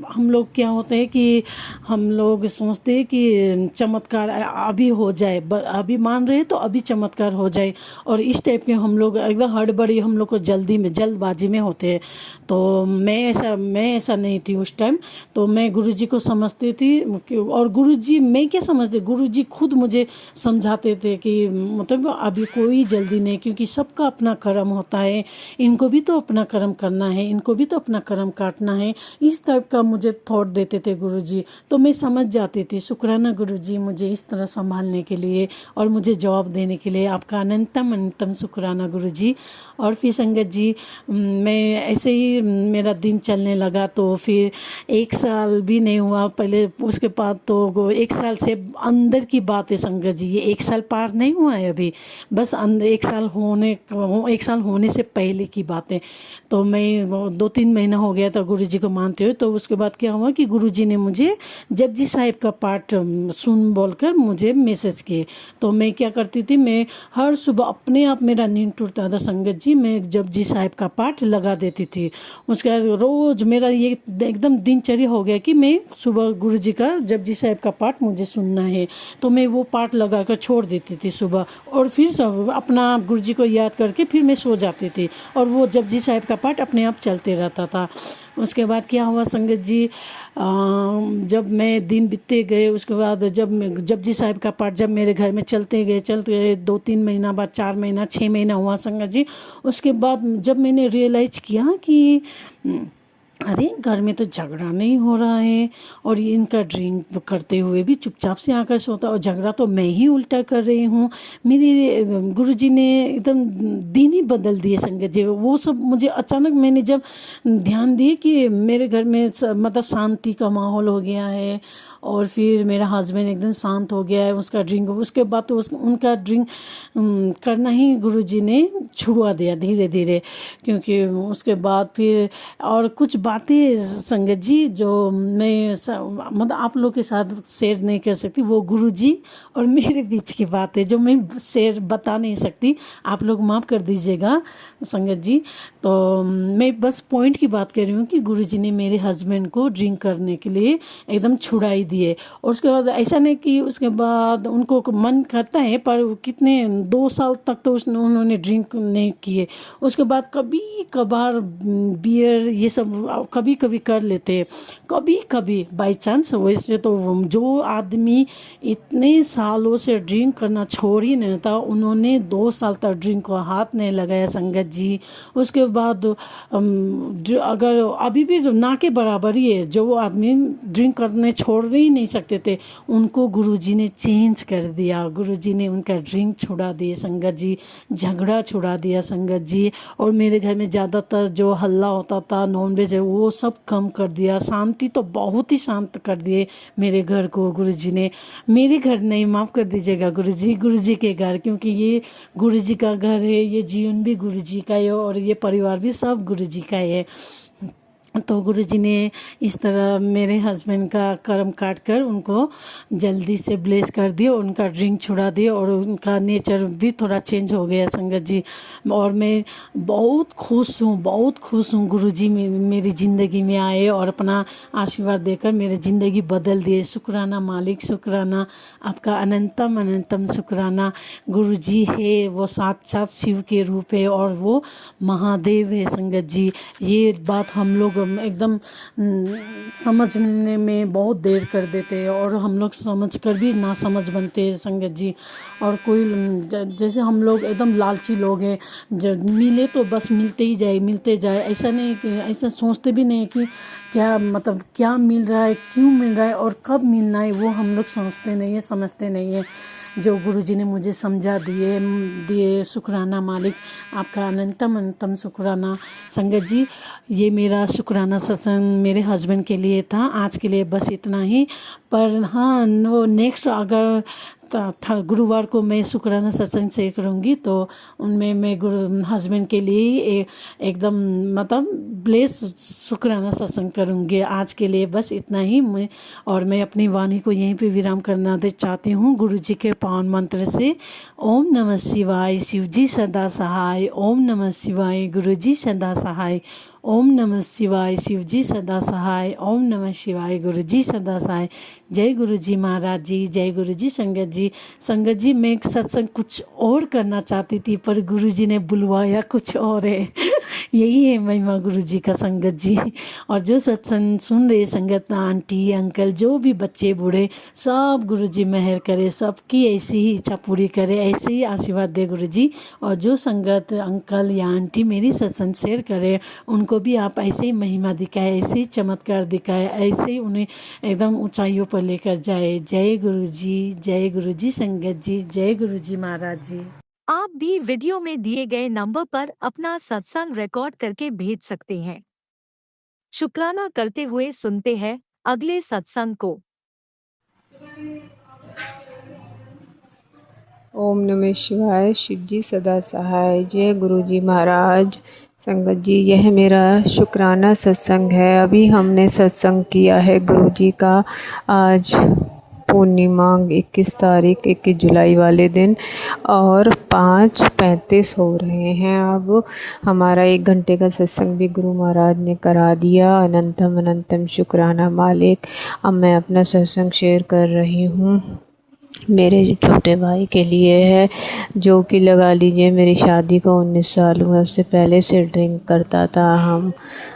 हम लोग क्या होते हैं कि हम लोग सोचते हैं कि चमत्कार अभी हो जाए, अभी मान रहे हैं तो अभी चमत्कार हो जाए, और इस टाइप के हम लोग एकदम हड़बड़ी, हम लोग को जल्दबाजी में होते हैं। तो मैं ऐसा नहीं थी उस टाइम। तो मैं गुरुजी को समझती थी, और गुरुजी मैं क्या समझती, गुरुजी खुद मुझे समझाते थे कि मतलब अभी कोई जल्दी नहीं, क्योंकि सबका अपना कर्म होता है, इनको भी तो अपना कर्म करना है, इनको भी तो अपना कर्म काटना है। इस टाइप का मुझे थॉट देते थे गुरुजी। तो मैं समझ जाती थी। शुक्राना गुरुजी मुझे इस तरह संभालने के लिए और मुझे जवाब देने के लिए, आपका अनंतम शुक्राना गुरुजी। और फिर संगत जी मैं ऐसे ही मेरा दिन चलने लगा। तो फिर 1 साल भी नहीं हुआ पहले, उसके बाद तो 1 साल से अंदर की बात है संगत जी, ये 1 साल पार नहीं हुआ है अभी, बस 1 साल होने से पहले की बात है। तो मैं 2-3 महीना हो गया था गुरुजी को मानते हुए। तो उसके बाद क्या हुआ कि गुरुजी ने मुझे जपजी साहिब का पाठ सुन बोलकर मुझे मैसेज किए। तो मैं क्या करती थी, मैं हर सुबह अपने आप मेरा नींद टूटता था संगत जी, मैं जपजी साहिब का पाठ लगा देती थी। उसके बाद रोज़ मेरा ये एकदम दिनचर्या हो गया कि मैं सुबह गुरुजी का जपजी साहिब का पाठ मुझे सुनना है। तो मैं वो पाठ लगा कर छोड़ देती थी सुबह, और फिर सब अपना गुरुजी को याद करके फिर मैं सो जाती थी, और वो जपजी साहिब का पाठ अपने आप चलते रहता था। उसके बाद क्या हुआ संगत जी, जब मैं दिन बीतते गए, उसके बाद जब जपजी साहिब का पाठ जब मेरे घर में चलते गए 2-3 महीना बाद, 4 महीना 6 महीना हुआ संगत जी। उसके बाद जब मैंने रियलाइज किया कि अरे घर में तो झगड़ा नहीं हो रहा है और ये इनका ड्रिंक करते हुए भी चुपचाप से आकर सोता, और झगड़ा तो मैं ही उल्टा कर रही हूँ। मेरे गुरुजी ने एकदम दिन ही बदल दिए संगत जी। वो सब मुझे अचानक मैंने जब ध्यान दिए कि मेरे घर में मतलब शांति का माहौल हो गया है, और फिर मेरा हस्बैंड एकदम शांत हो गया है उसका ड्रिंक, उसके बाद तो उनका ड्रिंक करना ही गुरुजी ने छुड़वा दिया धीरे धीरे। क्योंकि उसके बाद फिर और कुछ बातें संगत जी जो मैं मतलब आप लोग के साथ शेयर नहीं कर सकती, वो गुरुजी और मेरे बीच की बात है जो मैं शेयर बता नहीं सकती, आप लोग माफ़ कर दीजिएगा संगत जी। तो मैं बस पॉइंट की बात कर रही हूँ कि गुरुजी ने मेरे हस्बैंड को ड्रिंक करने के लिए एकदम छुड़ाई दिए। और उसके बाद ऐसा नहीं कि उसके बाद उनको मन करता है, पर कितने 2 साल तक तो उन्होंने ड्रिंक नहीं किए। उसके बाद कभी कभार बियर ये सब कभी कभी कर लेते, कभी कभी बाई चांस। वैसे तो जो आदमी इतने सालों से ड्रिंक करना छोड़ ही नहीं था, उन्होंने 2 साल तक ड्रिंक को हाथ नहीं लगाया संगत जी। उसके बाद अगर अभी भी ना के बराबर ही है, जो आदमी ड्रिंक करने छोड़ ही नहीं सकते थे, उनको गुरुजी ने चेंज कर दिया। गुरुजी ने उनका ड्रिंक छुड़ा दिए संगत जी, झगड़ा छुड़ा दिया संगत जी। और मेरे घर में ज़्यादातर जो हल्ला होता था नॉनवेज है वो सब कम कर दिया, शांति तो बहुत ही शांत कर दिए मेरे घर को गुरुजी ने। मेरे घर नहीं, माफ़ कर दीजिएगा गुरुजी, गुरुजी के घर, क्योंकि ये गुरुजी का घर है, ये जीवन भी गुरुजी का है और ये परिवार भी सब गुरुजी का है। तो गुरुजी ने इस तरह मेरे हस्बैंड का कर्म काट कर उनको जल्दी से ब्लेस कर दिए, उनका ड्रिंक छुड़ा दिए और उनका नेचर भी थोड़ा चेंज हो गया संगत जी। और मैं बहुत खुश हूँ गुरुजी मेरी ज़िंदगी में आए और अपना आशीर्वाद देकर मेरी ज़िंदगी बदल दिए। शुक्राना मालिक, शुक्राना आपका अनंतम अनंतम शुक्राना। गुरुजी है वो साक्षात शिव के रूप है और वो महादेव है संगत जी। ये बात हम लोग एकदम समझने में बहुत देर कर देते हैं और हम लोग समझ कर भी ना समझ बनते हैं संगत जी। और कोई जैसे हम लोग एकदम लालची लोग हैं, जब मिले तो बस मिलते जाए, ऐसा नहीं कि ऐसा सोचते भी नहीं कि क्या मतलब क्या मिल रहा है, क्यों मिल रहा है और कब मिलना है, वो हम लोग समझते नहीं है, समझते नहीं है। जो गुरुजी ने मुझे समझा दिए शुक्राना मालिक, आपका अनंतम अनंतम शुक्राना संगत जी। ये मेरा शुक्राना सत्संग मेरे हस्बैंड के लिए था, आज के लिए बस इतना ही। पर हाँ, वो नेक्स्ट अगर था गुरुवार को मैं शुक्राना सत्संग शेयर करूँगी, तो उनमें मैं हस्बैंड के लिए एकदम मतलब ब्लेस शुक्राना सत्संग करूँगी। आज के लिए बस इतना ही। मैं अपनी वाणी को यहीं पे विराम करना चाहती हूँ गुरुजी के पावन मंत्र से। ओम नमः शिवाय, शिवजी सदा सहाय। ओम नमः शिवाय, गुरुजी सदा सहाय। ओम नमः शिवाय, शिवजी सदा सहाय। ओम नमः शिवाय, गुरुजी सदा सहाय। जय गुरुजी महाराज जी, जय गुरुजी संगत जी। संगत जी मैं सत्संग कुछ और करना चाहती थी, पर गुरुजी ने बुलवाया कुछ और है। यही है महिमा गुरुजी का संगत जी। और जो सत्संग सुन रहे संगत, आंटी अंकल, जो भी बच्चे बूढ़े, सब गुरुजी मेहर करे, सबकी ऐसी ही इच्छा पूरी करे, ऐसे ही आशीर्वाद दे गुरुजी। और जो संगत अंकल या आंटी मेरी सत्संग शेयर करे, उनको भी आप ऐसे ही महिमा दिखाए, ऐसे ही चमत्कार दिखाए, ऐसे ही उन्हें एकदम ऊंचाइयों पर लेकर जाए। जय गुरुजी संगत जी, जय गुरुजी महाराज जी। आप भी वीडियो में दिए गए नंबर पर अपना सत्संग रिकॉर्ड करके भेज सकते हैं। शुक्राना करते हुए सुनते हैं अगले सत्संग को। ओम नमः शिवाय, शिवजी सदा सहाय। जय गुरुजी महाराज। संगत जी, यह मेरा शुक्राना सत्संग है। अभी हमने सत्संग किया है गुरुजी का, आज पूर्णिमा 21 तारीख 21 जुलाई वाले दिन, और 5:35 हो रहे हैं। अब हमारा 1 घंटे का सत्संग भी गुरु महाराज ने करा दिया। अनंतम अनंतम शुक्राना मालिक। अब मैं अपना सत्संग शेयर कर रही हूँ। मेरे छोटे भाई के लिए है, जो कि लगा लीजिए मेरी शादी को 19 साल हुए, उससे पहले से ड्रिंक करता था। हम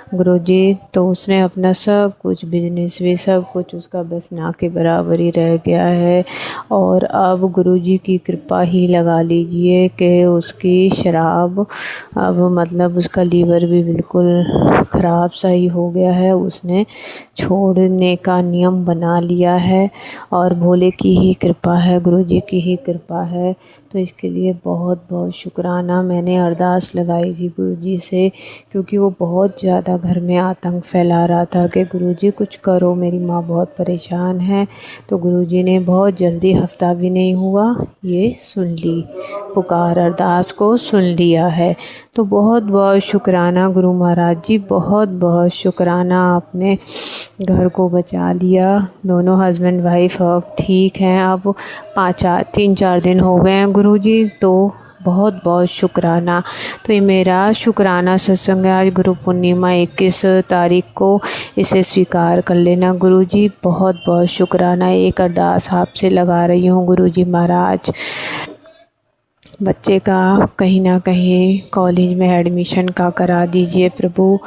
गुरुजी। तो उसने अपना सब कुछ बिजनेस भी सब कुछ उसका बस ना के बराबर ही रह गया है। और अब गुरुजी की कृपा ही लगा लीजिए कि उसकी शराब अब मतलब उसका लीवर भी बिल्कुल ख़राब सा ही हो गया है। उसने छोड़ने का नियम बना लिया है और भोले की ही कृपा है, गुरुजी की ही कृपा है। तो इसके लिए बहुत बहुत शुक्राना। मैंने अरदास लगाई थी गुरुजी से, क्योंकि वो बहुत ज़्यादा घर में आतंक फैला रहा था कि गुरुजी कुछ करो, मेरी माँ बहुत परेशान है। तो गुरुजी ने बहुत जल्दी, हफ्ता भी नहीं हुआ, ये सुन ली, पुकार अरदास को सुन लिया है। तो बहुत बहुत शुक्राना गुरु महाराज जी, बहुत बहुत शुक्राना, आपने घर को बचा लिया। दोनों हस्बैंड वाइफ अब ठीक हैं। अब 3-4 दिन हो गए हैं गुरुजी। तो बहुत बहुत शुक्राना। तो ये मेरा शुक्राना सत्संग है आज गुरु पूर्णिमा 21 तारीख को, इसे स्वीकार कर लेना गुरुजी। बहुत बहुत शुक्राना। एक अरदास आपसे लगा रही हूँ गुरुजी महाराज, बच्चे का कहीं ना कहीं कॉलेज में एडमिशन का करा दीजिए प्रभु।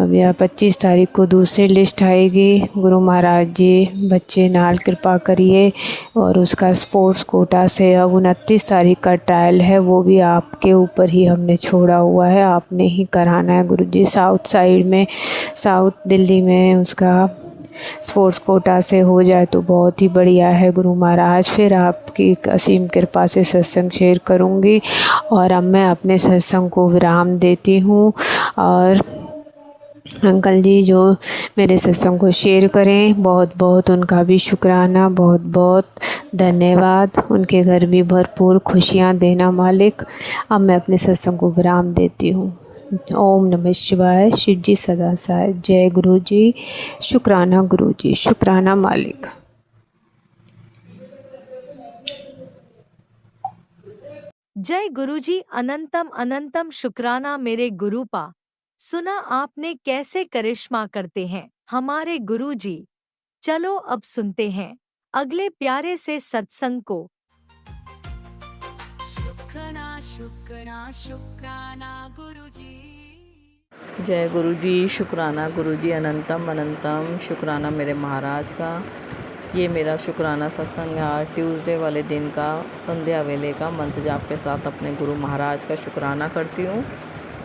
अब यह 25 तारीख को दूसरी लिस्ट आएगी। गुरु महाराज जी बच्चे नाल कृपा करिए। और उसका स्पोर्ट्स कोटा से अब 29 तारीख का ट्रायल है, वो भी आपके ऊपर ही हमने छोड़ा हुआ है, आपने ही कराना है गुरु जी। साउथ साइड में, साउथ दिल्ली में उसका स्पोर्ट्स कोटा से हो जाए तो बहुत ही बढ़िया है गुरु महाराज। फिर आपकी असीम कृपा से सत्संग शेयर करूँगी। और अब मैं अपने सत्संग को विराम देती हूँ। और अंकल जी जो मेरे सत्संग को शेयर करें, बहुत बहुत उनका भी शुक्राना, बहुत बहुत धन्यवाद। उनके घर भी भरपूर खुशियाँ देना मालिक। अब मैं अपने सत्संग को विराम देती हूँ। ओम नमः शिवाय। शिव जी सदा सहाय। जय गुरु जी। शुक्राना गुरु जी, शुक्राना मालिक। जय गुरुजी। अनंतम अनंतम शुक्राना मेरे गुरुपा। सुना आपने कैसे करिश्मा करते हैं हमारे गुरुजी। चलो अब सुनते हैं अगले प्यारे से सत्संग को। शुक्राना शुक्राना शुक्राना गुरुजी। जय गुरुजी। शुक्राना गुरुजी। अनंतम अनंतम शुक्राना मेरे महाराज का। ये मेरा शुक्राना सत्संग है आज ट्यूसडे वाले दिन का, संध्या वेले का मंत्र जाप के साथ अपने गुरु महाराज का शुक्राना करती हूँ।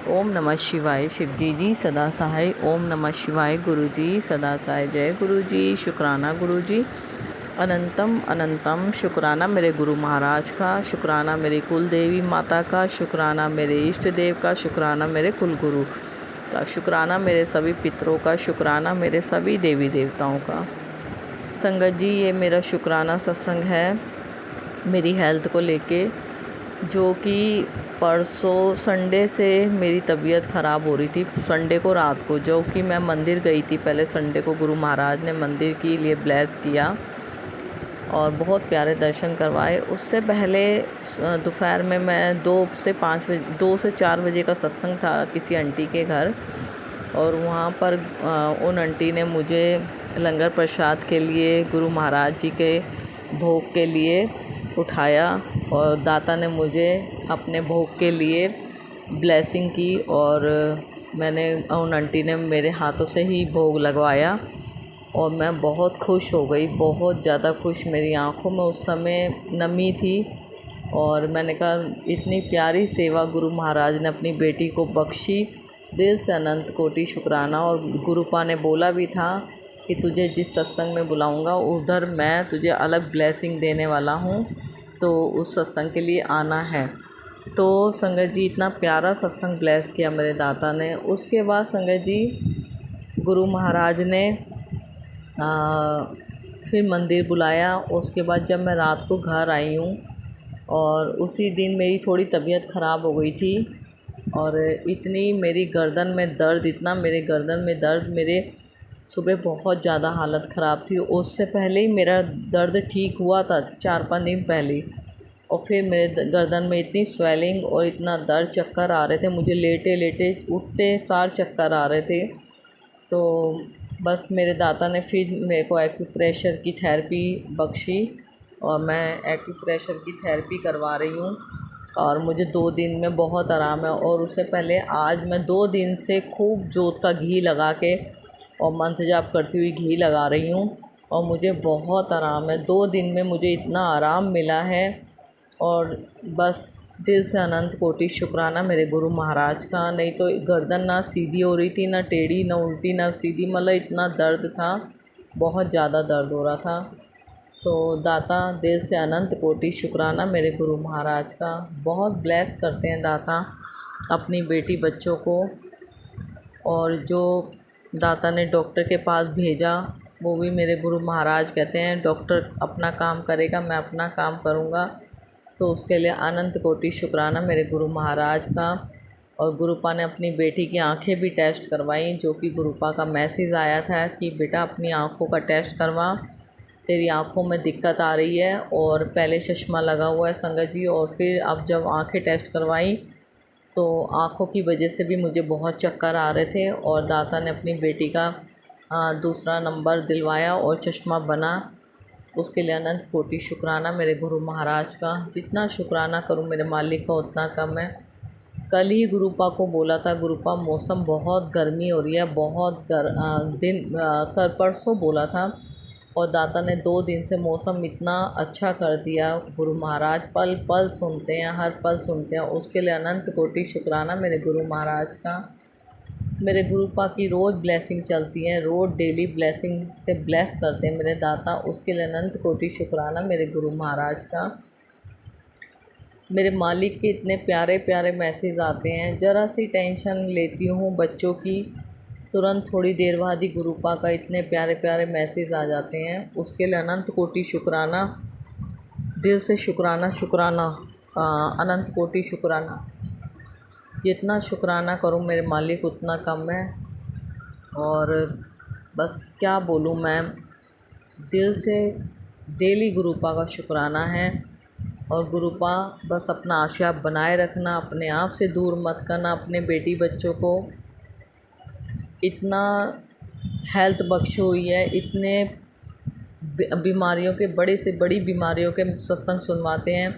ओम नमः शिवाय। शिव जी जी सदा सहाय। ओम नमः शिवाय। गुरु जी सदा सहाय। जय गुरु जी। शुक्राना गुरु जी। अनंतम अनंतम शुक्राना मेरे गुरु महाराज का। शुक्राना मेरी कुल देवी माता का। शुक्राना मेरे इष्ट देव का। शुक्राना मेरे कुल गुरु का। शुक्राना मेरे सभी पितरों का। शुक्राना मेरे सभी देवी देवताओं का। संगत जी ये मेरा शुक्राना सत्संग है मेरी हेल्थ को लेके, जो कि परसों संडे से मेरी तबीयत ख़राब हो रही थी। संडे को रात को, जो कि मैं मंदिर गई थी पहले संडे को, गुरु महाराज ने मंदिर के लिए ब्लेस किया और बहुत प्यारे दर्शन करवाए। उससे पहले दोपहर में मैं 2 से 4 बजे का सत्संग था किसी आंटी के घर, और वहाँ पर उन आंटी ने मुझे लंगर प्रसाद के लिए गुरु महाराज जी के भोग के लिए उठाया और दाता ने मुझे अपने भोग के लिए ब्लेसिंग की, और मैंने उन आंटी ने मेरे हाथों से ही भोग लगवाया और मैं बहुत खुश हो गई, बहुत ज़्यादा खुश। मेरी आँखों में उस समय नमी थी और मैंने कहा इतनी प्यारी सेवा गुरु महाराज ने अपनी बेटी को बख्शी, दिल से अनंत कोटि शुक्राना। और गुरुपा ने बोला भी था कि तुझे जिस सत्संग में बुलाऊंगा उधर मैं तुझे अलग ब्लेसिंग देने वाला हूँ, तो उस सत्संग के लिए आना है। तो संगत जी इतना प्यारा सत्संग ब्लेस किया मेरे दाता ने। उसके बाद संगत जी गुरु महाराज ने फिर मंदिर बुलाया। उसके बाद जब मैं रात को घर आई हूँ और उसी दिन मेरी थोड़ी तबीयत ख़राब हो गई थी और इतनी मेरी गर्दन में दर्द, इतना मेरे गर्दन में दर्द, मेरे सुबह बहुत ज़्यादा हालत ख़राब थी। उससे पहले ही मेरा दर्द ठीक हुआ था 4-5 दिन पहले, और फिर मेरे गर्दन में इतनी स्वेलिंग और इतना दर्द, चक्कर आ रहे थे मुझे, लेटे लेटे उठते सार चक्कर आ रहे थे। तो बस मेरे दाता ने फिर मेरे को एक्यूप्रेशर की थेरेपी बख्शी और मैं एक्यूप्रेशर की थेरेपी करवा रही हूँ। और मुझे 2 दिन में बहुत आराम है। और उससे पहले आज मैं 2 दिन से खूब जोत का घी लगा के और मंत्र जाप करती हुई घी लगा रही हूँ और मुझे बहुत आराम है। 2 दिन में मुझे इतना आराम मिला है और बस दिल से अनंत कोटि शुक्राना मेरे गुरु महाराज का। नहीं तो गर्दन ना सीधी हो रही थी, ना टेढ़ी, ना उल्टी, ना सीधी, मतलब इतना दर्द था, बहुत ज़्यादा दर्द हो रहा था। तो दाता दिल से अनंत कोटि शुक्राना मेरे गुरु महाराज का। बहुत ब्लेस करते हैं दाता अपनी बेटी बच्चों को। और जो दाता ने डॉक्टर के पास भेजा वो भी मेरे गुरु महाराज कहते हैं डॉक्टर अपना काम करेगा, मैं अपना काम करूँगा। तो उसके लिए अनंत कोटि शुक्राना मेरे गुरु महाराज का। और गुरुपा ने अपनी बेटी की आंखें भी टेस्ट करवाई, जो कि गुरुपा का मैसेज आया था कि बेटा अपनी आंखों का टेस्ट करवा, तेरी आंखों में दिक्कत आ रही है। और पहले चश्मा लगा हुआ है संगत जी, और फिर अब जब आंखें टेस्ट करवाई तो आंखों की वजह से भी मुझे बहुत चक्कर आ रहे थे। और दाता ने अपनी बेटी का दूसरा नंबर दिलवाया और चश्मा बना। उसके लिए अनंत कोटि शुक्राना मेरे गुरु महाराज का। जितना शुक्राना करूं मेरे मालिक का उतना कम है। कल ही गुरुपा को बोला था, गुरुपा मौसम बहुत गर्मी हो रही है, बहुत कल परसों बोला था और दाता ने 2 दिन से मौसम इतना अच्छा कर दिया। गुरु महाराज पल पल सुनते हैं, हर पल सुनते हैं। उसके लिए अनंत कोटि शुक्राना मेरे गुरु महाराज का। मेरे गुरुपा की रोज़ ब्लेसिंग चलती है, रोज़ डेली ब्लेसिंग से ब्लेस करते हैं मेरे दाता। उसके लिए अनंत कोटि शुक्राना मेरे गुरु महाराज का। मेरे मालिक के इतने प्यारे प्यारे मैसेज आते हैं। ज़रा सी टेंशन लेती हूँ बच्चों की, तुरंत थोड़ी देर बाद ही गुरुपा का इतने प्यारे प्यारे मैसेज आ जाते हैं। उसके लिए अनंत कोटि शुक्राना, दिल से शुक्राना शुक्राना, अनंत कोटि शुक्राना। जितना शुक्राना करूं मेरे मालिक उतना कम है। और बस क्या बोलूं मैं, दिल से डेली गुरुपा का शुक्राना है। और गुरुपा बस अपना आशीर्वाद बनाए रखना, अपने आप से दूर मत करना। अपने बेटी बच्चों को इतना हेल्थ बख्शी हुई है, इतने बीमारियों के, बड़े से बड़ी बीमारियों के सत्संग सुनवाते हैं।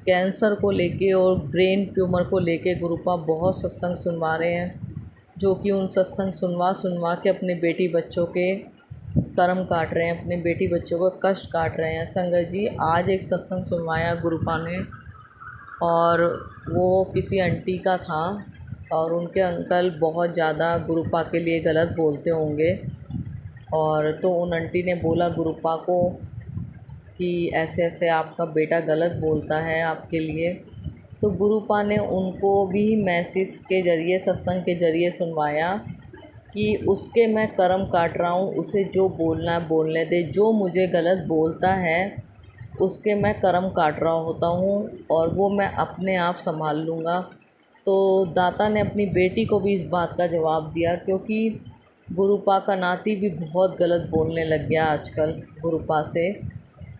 कैंसर को लेके और ब्रेन ट्यूमर को लेके गुरुपा बहुत सत्संग सुनवा रहे हैं, जो कि उन सत्संग सुनवा के अपने बेटी बच्चों के कर्म काट रहे हैं, अपने बेटी बच्चों को कष्ट काट रहे हैं। संगत जी आज एक सत्संग सुनवाया गुरुपा ने, और वो किसी आंटी का था और उनके अंकल बहुत ज़्यादा गुरुपा के लिए गलत बोलते होंगे। और तो उन आंटी ने बोला गुरुपा को कि ऐसे ऐसे आपका बेटा गलत बोलता है आपके लिए। तो गुरुपा ने उनको भी मैसेज के ज़रिए, सत्संग के ज़रिए सुनवाया कि उसके मैं कर्म काट रहा हूँ, उसे जो बोलना है बोलने दे, जो मुझे गलत बोलता है उसके मैं कर्म काट रहा होता हूँ और वो मैं अपने आप संभाल लूँगा। तो दाता ने अपनी बेटी को भी इस बात का जवाब दिया, क्योंकि गुरुपा का नाती भी बहुत गलत बोलने लग गया आजकल गुरुपा से।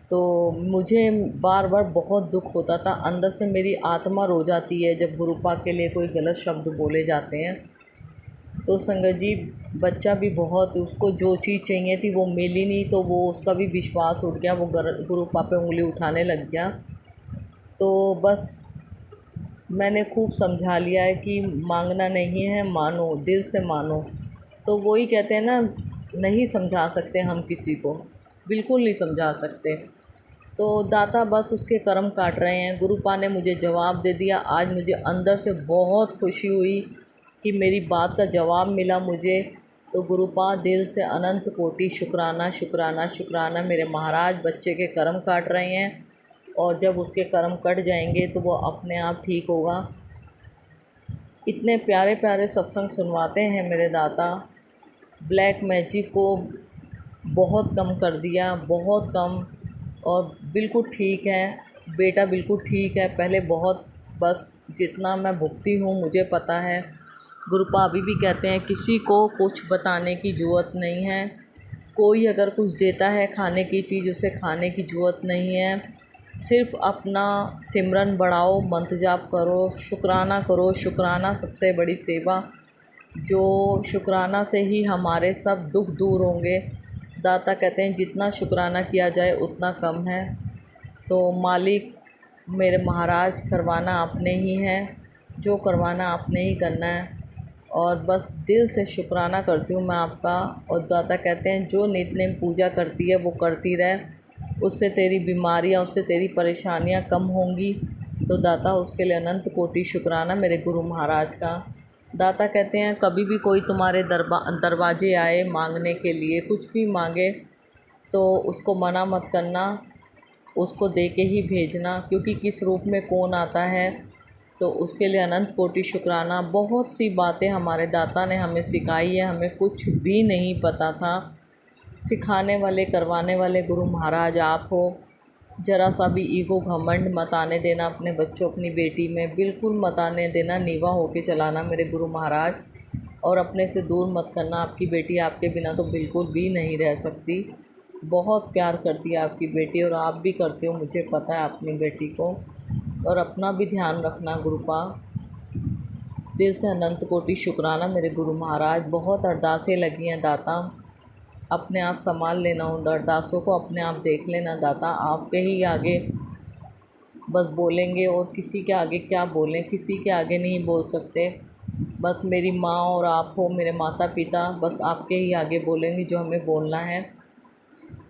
तो मुझे बार बार बहुत दुख होता था, अंदर से मेरी आत्मा रो जाती है जब गुरुपा के लिए कोई गलत शब्द बोले जाते हैं। तो संगत जी बच्चा भी बहुत, उसको जो चीज़ चाहिए थी वो मिली नहीं, तो वो उसका भी विश्वास उठ गया, वो गुरुपा पे उंगली उठाने लग गया। तो बस मैंने खूब समझा लिया है कि मांगना नहीं है, मानो, दिल से मानो। तो वही कहते हैं ना, नहीं समझा सकते हम किसी को, बिल्कुल नहीं समझा सकते। तो दाता बस उसके कर्म काट रहे हैं। गुरुपा ने मुझे जवाब दे दिया। आज मुझे अंदर से बहुत खुशी हुई कि मेरी बात का जवाब मिला मुझे। तो गुरुपा दिल से अनंत कोटि शुक्राना शुक्राना शुक्राना। मेरे महाराज बच्चे के कर्म काट रहे हैं और जब उसके कर्म कट जाएंगे तो वो अपने आप ठीक होगा। इतने प्यारे प्यारे सत्संग सुनवाते हैं मेरे दाता। ब्लैक मैजिक को बहुत कम कर दिया, बहुत कम, और बिल्कुल ठीक है, बेटा बिल्कुल ठीक है। पहले बहुत, बस जितना मैं भुगती हूँ मुझे पता है। गुरुपा अभी भी कहते हैं किसी को कुछ बताने की ज़रूरत नहीं है। कोई अगर कुछ देता है खाने की चीज़, उसे खाने की ज़रूरत नहीं है। सिर्फ़ अपना सिमरन बढ़ाओ, मंत्र जाप करो, शुक्राना करो। शुक्राना सबसे बड़ी सेवा, जो शुक्राना से ही हमारे सब दुख दूर होंगे। दाता कहते हैं जितना शुक्राना किया जाए उतना कम है। तो मालिक मेरे महाराज करवाना आपने ही है, जो करवाना आपने ही करना है। और बस दिल से शुक्राना करती हूँ मैं आपका। और दाता कहते हैं जो नित्य नेम पूजा करती है वो करती रहे, उससे तेरी बीमारियाँ, उससे तेरी परेशानियाँ कम होंगी। तो दाता उसके लिए अनंत कोटि शुक्राना मेरे गुरु महाराज का। दाता कहते हैं कभी भी कोई तुम्हारे दरवाजे आए मांगने के लिए, कुछ भी मांगे तो उसको मना मत करना, उसको दे के ही भेजना, क्योंकि किस रूप में कौन आता है। तो उसके लिए अनंत कोटि शुक्राना। बहुत सी बातें हमारे दाता ने हमें सिखाई है, हमें कुछ भी नहीं पता था। सिखाने वाले करवाने वाले गुरु महाराज आप हो। ज़रा सा भी ईगो घमंड मत आने देना अपने बच्चों अपनी बेटी में, बिल्कुल मत आने देना, नीवा होके चलाना मेरे गुरु महाराज। और अपने से दूर मत करना, आपकी बेटी आपके बिना तो बिल्कुल भी नहीं रह सकती। बहुत प्यार करती है आपकी बेटी, और आप भी करते हो, मुझे पता है अपनी बेटी को। और अपना भी ध्यान रखना गुरुपा। दिल से अनंत कोटि शुक्राना मेरे गुरु महाराज। बहुत अरदासें लगी हैं दाता, अपने आप संभाल लेना उन अरदासों को, अपने आप देख लेना दाता। आपके ही आगे बस बोलेंगे, और किसी के आगे क्या बोलें, किसी के आगे नहीं बोल सकते। बस मेरी माँ और आप हो, मेरे माता पिता, बस आपके ही आगे बोलेंगे जो हमें बोलना है।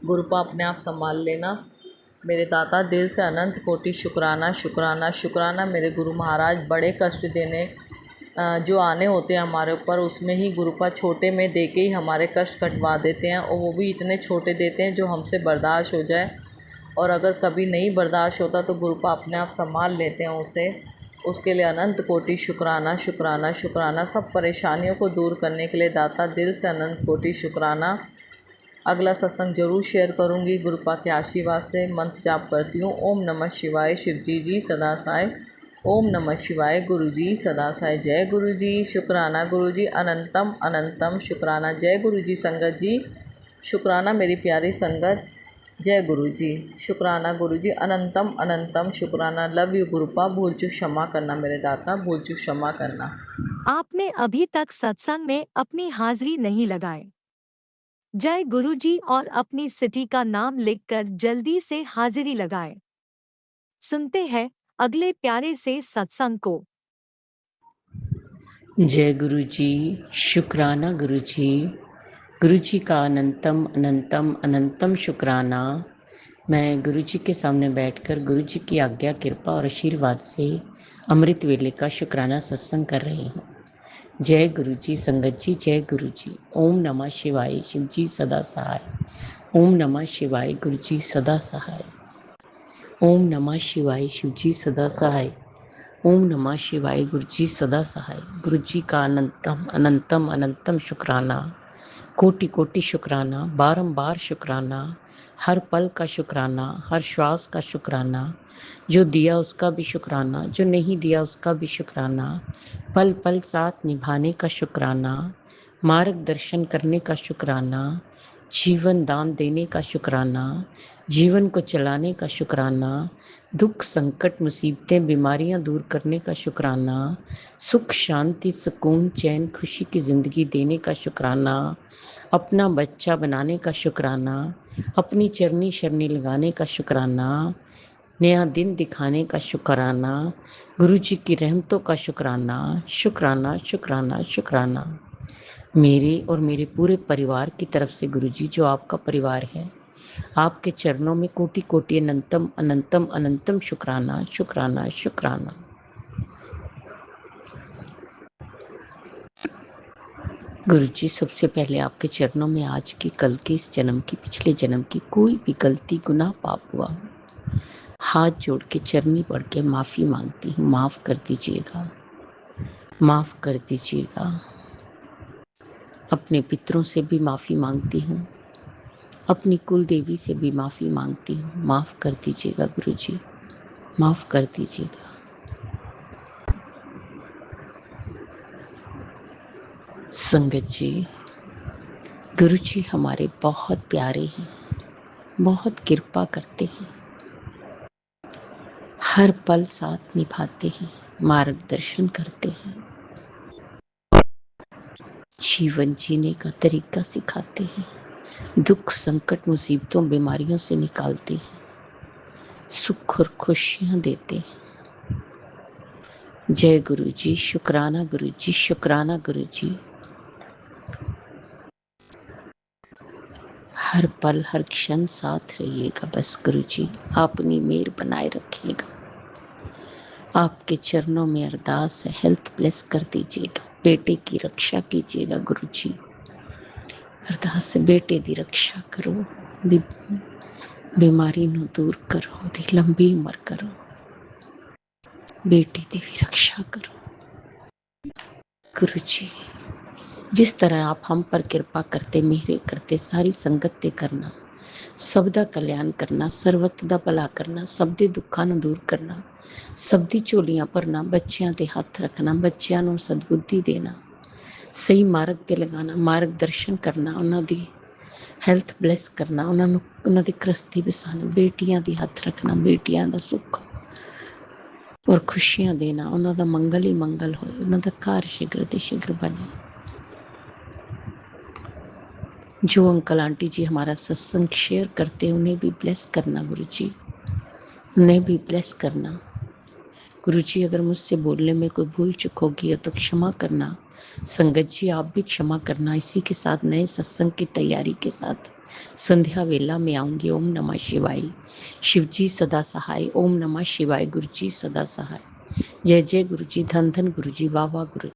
गुरुपा अपने आप संभाल लेना मेरे दाता। दिल से अनंत कोटि शुक्राना शुक्राना शुक्राना मेरे गुरु महाराज। बड़े कष्ट देने जो आने होते हैं हमारे ऊपर, उसमें ही गुरुपा छोटे में दे के ही हमारे कष्ट कटवा देते हैं, और वो भी इतने छोटे देते हैं जो हमसे बर्दाश्त हो जाए। और अगर कभी नहीं बर्दाश्त होता तो गुरुपा अपने आप संभाल लेते हैं उसे। उसके लिए अनंत कोटि शुक्राना शुक्राना शुक्राना। सब परेशानियों को दूर करने के लिए दाता दिल से अनंत कोटि शुक्राना। अगला सत्संग जरूर शेयर करूंगी गुरुपा के आशीर्वाद से। मंत्र जाप करती हूँ, ओम नमः शिवाय शिवजी जी सदा साय। ओम नमः शिवाय गुरुजी सदा साय। जय गुरुजी, शुक्राना गुरुजी, अनंतम अनंतम शुक्राना। जय गुरुजी संगत जी, शुक्राना मेरी प्यारी संगत। जय गुरुजी, शुक्राना गुरुजी, अनंतम अनंतम शुक्राना। Love you गुरुपा। भूल चूक क्षमा करना मेरे दाता, भूल चूक क्षमा करना। आपने अभी तक सत्संग में अपनी हाजिरी नहीं लगाई। जय गुरुजी और अपनी सिटी का नाम लिखकर जल्दी से हाजिरी लगाएं। सुनते हैं अगले प्यारे से सत्संग को। जय गुरु जी, शुक्राना गुरु जी। गुरु जी का अनंतम अनंतम अनंतम शुक्राना। मैं गुरु जी के सामने बैठकर गुरु जी की आज्ञा कृपा और आशीर्वाद से अमृत वेले का शुक्राना सत्संग कर रही हूँ। जय गुरु जी संगत जी, जय गुरु जी। ओम नमः शिवाय शिव जी सदा सहाय। ओम नमः शिवाय गुरु जी सदा सहाय। ओम नमः शिवाय शिव जी सदा सहाय। ओम नमः शिवाय गुरु जी सदा सहाय। गुरु जी का अनंतम अनंतम अनंतम शुक्राना, कोटि कोटि शुक्राना, बारंबार शुक्राना, हर पल का शुक्राना, हर श्वास का शुक्राना। जो दिया उसका भी शुक्राना, जो नहीं दिया उसका भी शुक्राना। पल पल साथ निभाने का शुक्राना, मार्गदर्शन करने का शुक्राना, जीवन दान देने का शुक्राना, जीवन को चलाने का शुक्राना, दुख संकट मुसीबतें बीमारियां दूर करने का शुक्राना, सुख शांति सुकून चैन खुशी की ज़िंदगी देने का शुक्राना, अपना बच्चा बनाने का शुक्राना, अपनी चरनी शरनी लगाने का शुक्राना, नया दिन दिखाने का शुक्राना, गुरु जी की रहमतों का शुक्राना, शुक्राना शुक्राना शुक्राना। मेरे और मेरे पूरे परिवार की तरफ से गुरु जी, जो आपका परिवार है, आपके चरणों में कोटि कोटि अनंतम अनंतम अनंतम शुक्राना शुक्राना शुक्राना। गुरु जी, सबसे पहले आपके चरणों में आज की, कल की, इस जन्म की, पिछले जन्म की कोई भी गलती गुनाह पाप हुआ, हाथ जोड़ के चरनी पड़ के माफ़ी मांगती हूँ। माफ़ कर दीजिएगा, माफ़ कर दीजिएगा। अपने पितरों से भी माफ़ी मांगती हूँ, अपनी कुल देवी से भी माफ़ी मांगती हूँ। माफ़ कर दीजिएगा गुरु जी, माफ़ कर दीजिएगा। संगत जी, गुरु जी हमारे बहुत प्यारे हैं, बहुत कृपा करते हैं, हर पल साथ निभाते हैं, मार्गदर्शन करते हैं, जीवन जीने का तरीका सिखाते हैं, दुख संकट मुसीबतों बीमारियों से निकालते हैं, सुख और खुशियाँ देते हैं। जय गुरु जी, शुक्राना गुरु जी, शुक्राना गुरु जी। हर पल हर क्षण साथ रहिएगा बस गुरु जी, अपनी मेहर बनाए रखिएगा। आपके चरणों में अरदास है, हेल्थ ब्लेस कर दीजिएगा, बेटे की रक्षा कीजिएगा गुरु जी। अरदास है, बेटे दी रक्षा करो, बीमारी नू दूर करो, दी लंबी उम्र करो, बेटी दी भी रक्षा करो गुरु जी। जिस तरह आप हम पर कृपा करते, मेहरे करते, सारी संगत ते करना, सब दा कल्याण करना, सर्वत दा भला करना, सब दे दुखां नूं दूर करना, सब दी झोलियां भरना, बच्चियां ते हथ रखना, बच्चियां नूं सद्बुद्धि देना, सही मार्ग ते लगाना, मार्ग दर्शन करना, उन्हां दी हेल्थ ब्लेस करना, उन्हां दी क्रस्ती बसाना, बेटियां दी हथ रखना, बेटियां दा सुख और खुशियां देना, उन्हां दा मंगल ही मंगल होए, उन्हां दा घर शीघ्र ते शीघ्र बने। जो अंकल आंटी जी हमारा सत्संग शेयर करते हैं उन्हें भी ब्लेस करना गुरु जी, उन्हें भी ब्लेस करना गुरु जी। अगर मुझसे बोलने में कोई भूल चूक होगी तो क्षमा करना। संगत जी आप भी क्षमा करना। इसी के साथ नए सत्संग की तैयारी के साथ संध्या वेला में आऊंगी। ओम नमः शिवाय। शिव जी सदा सहाय। ओम नमः शिवाय। गुरु जी सदा सहाय। जय जय गुरु जी। धन धन गुरु जी। वाह वाह गुरु।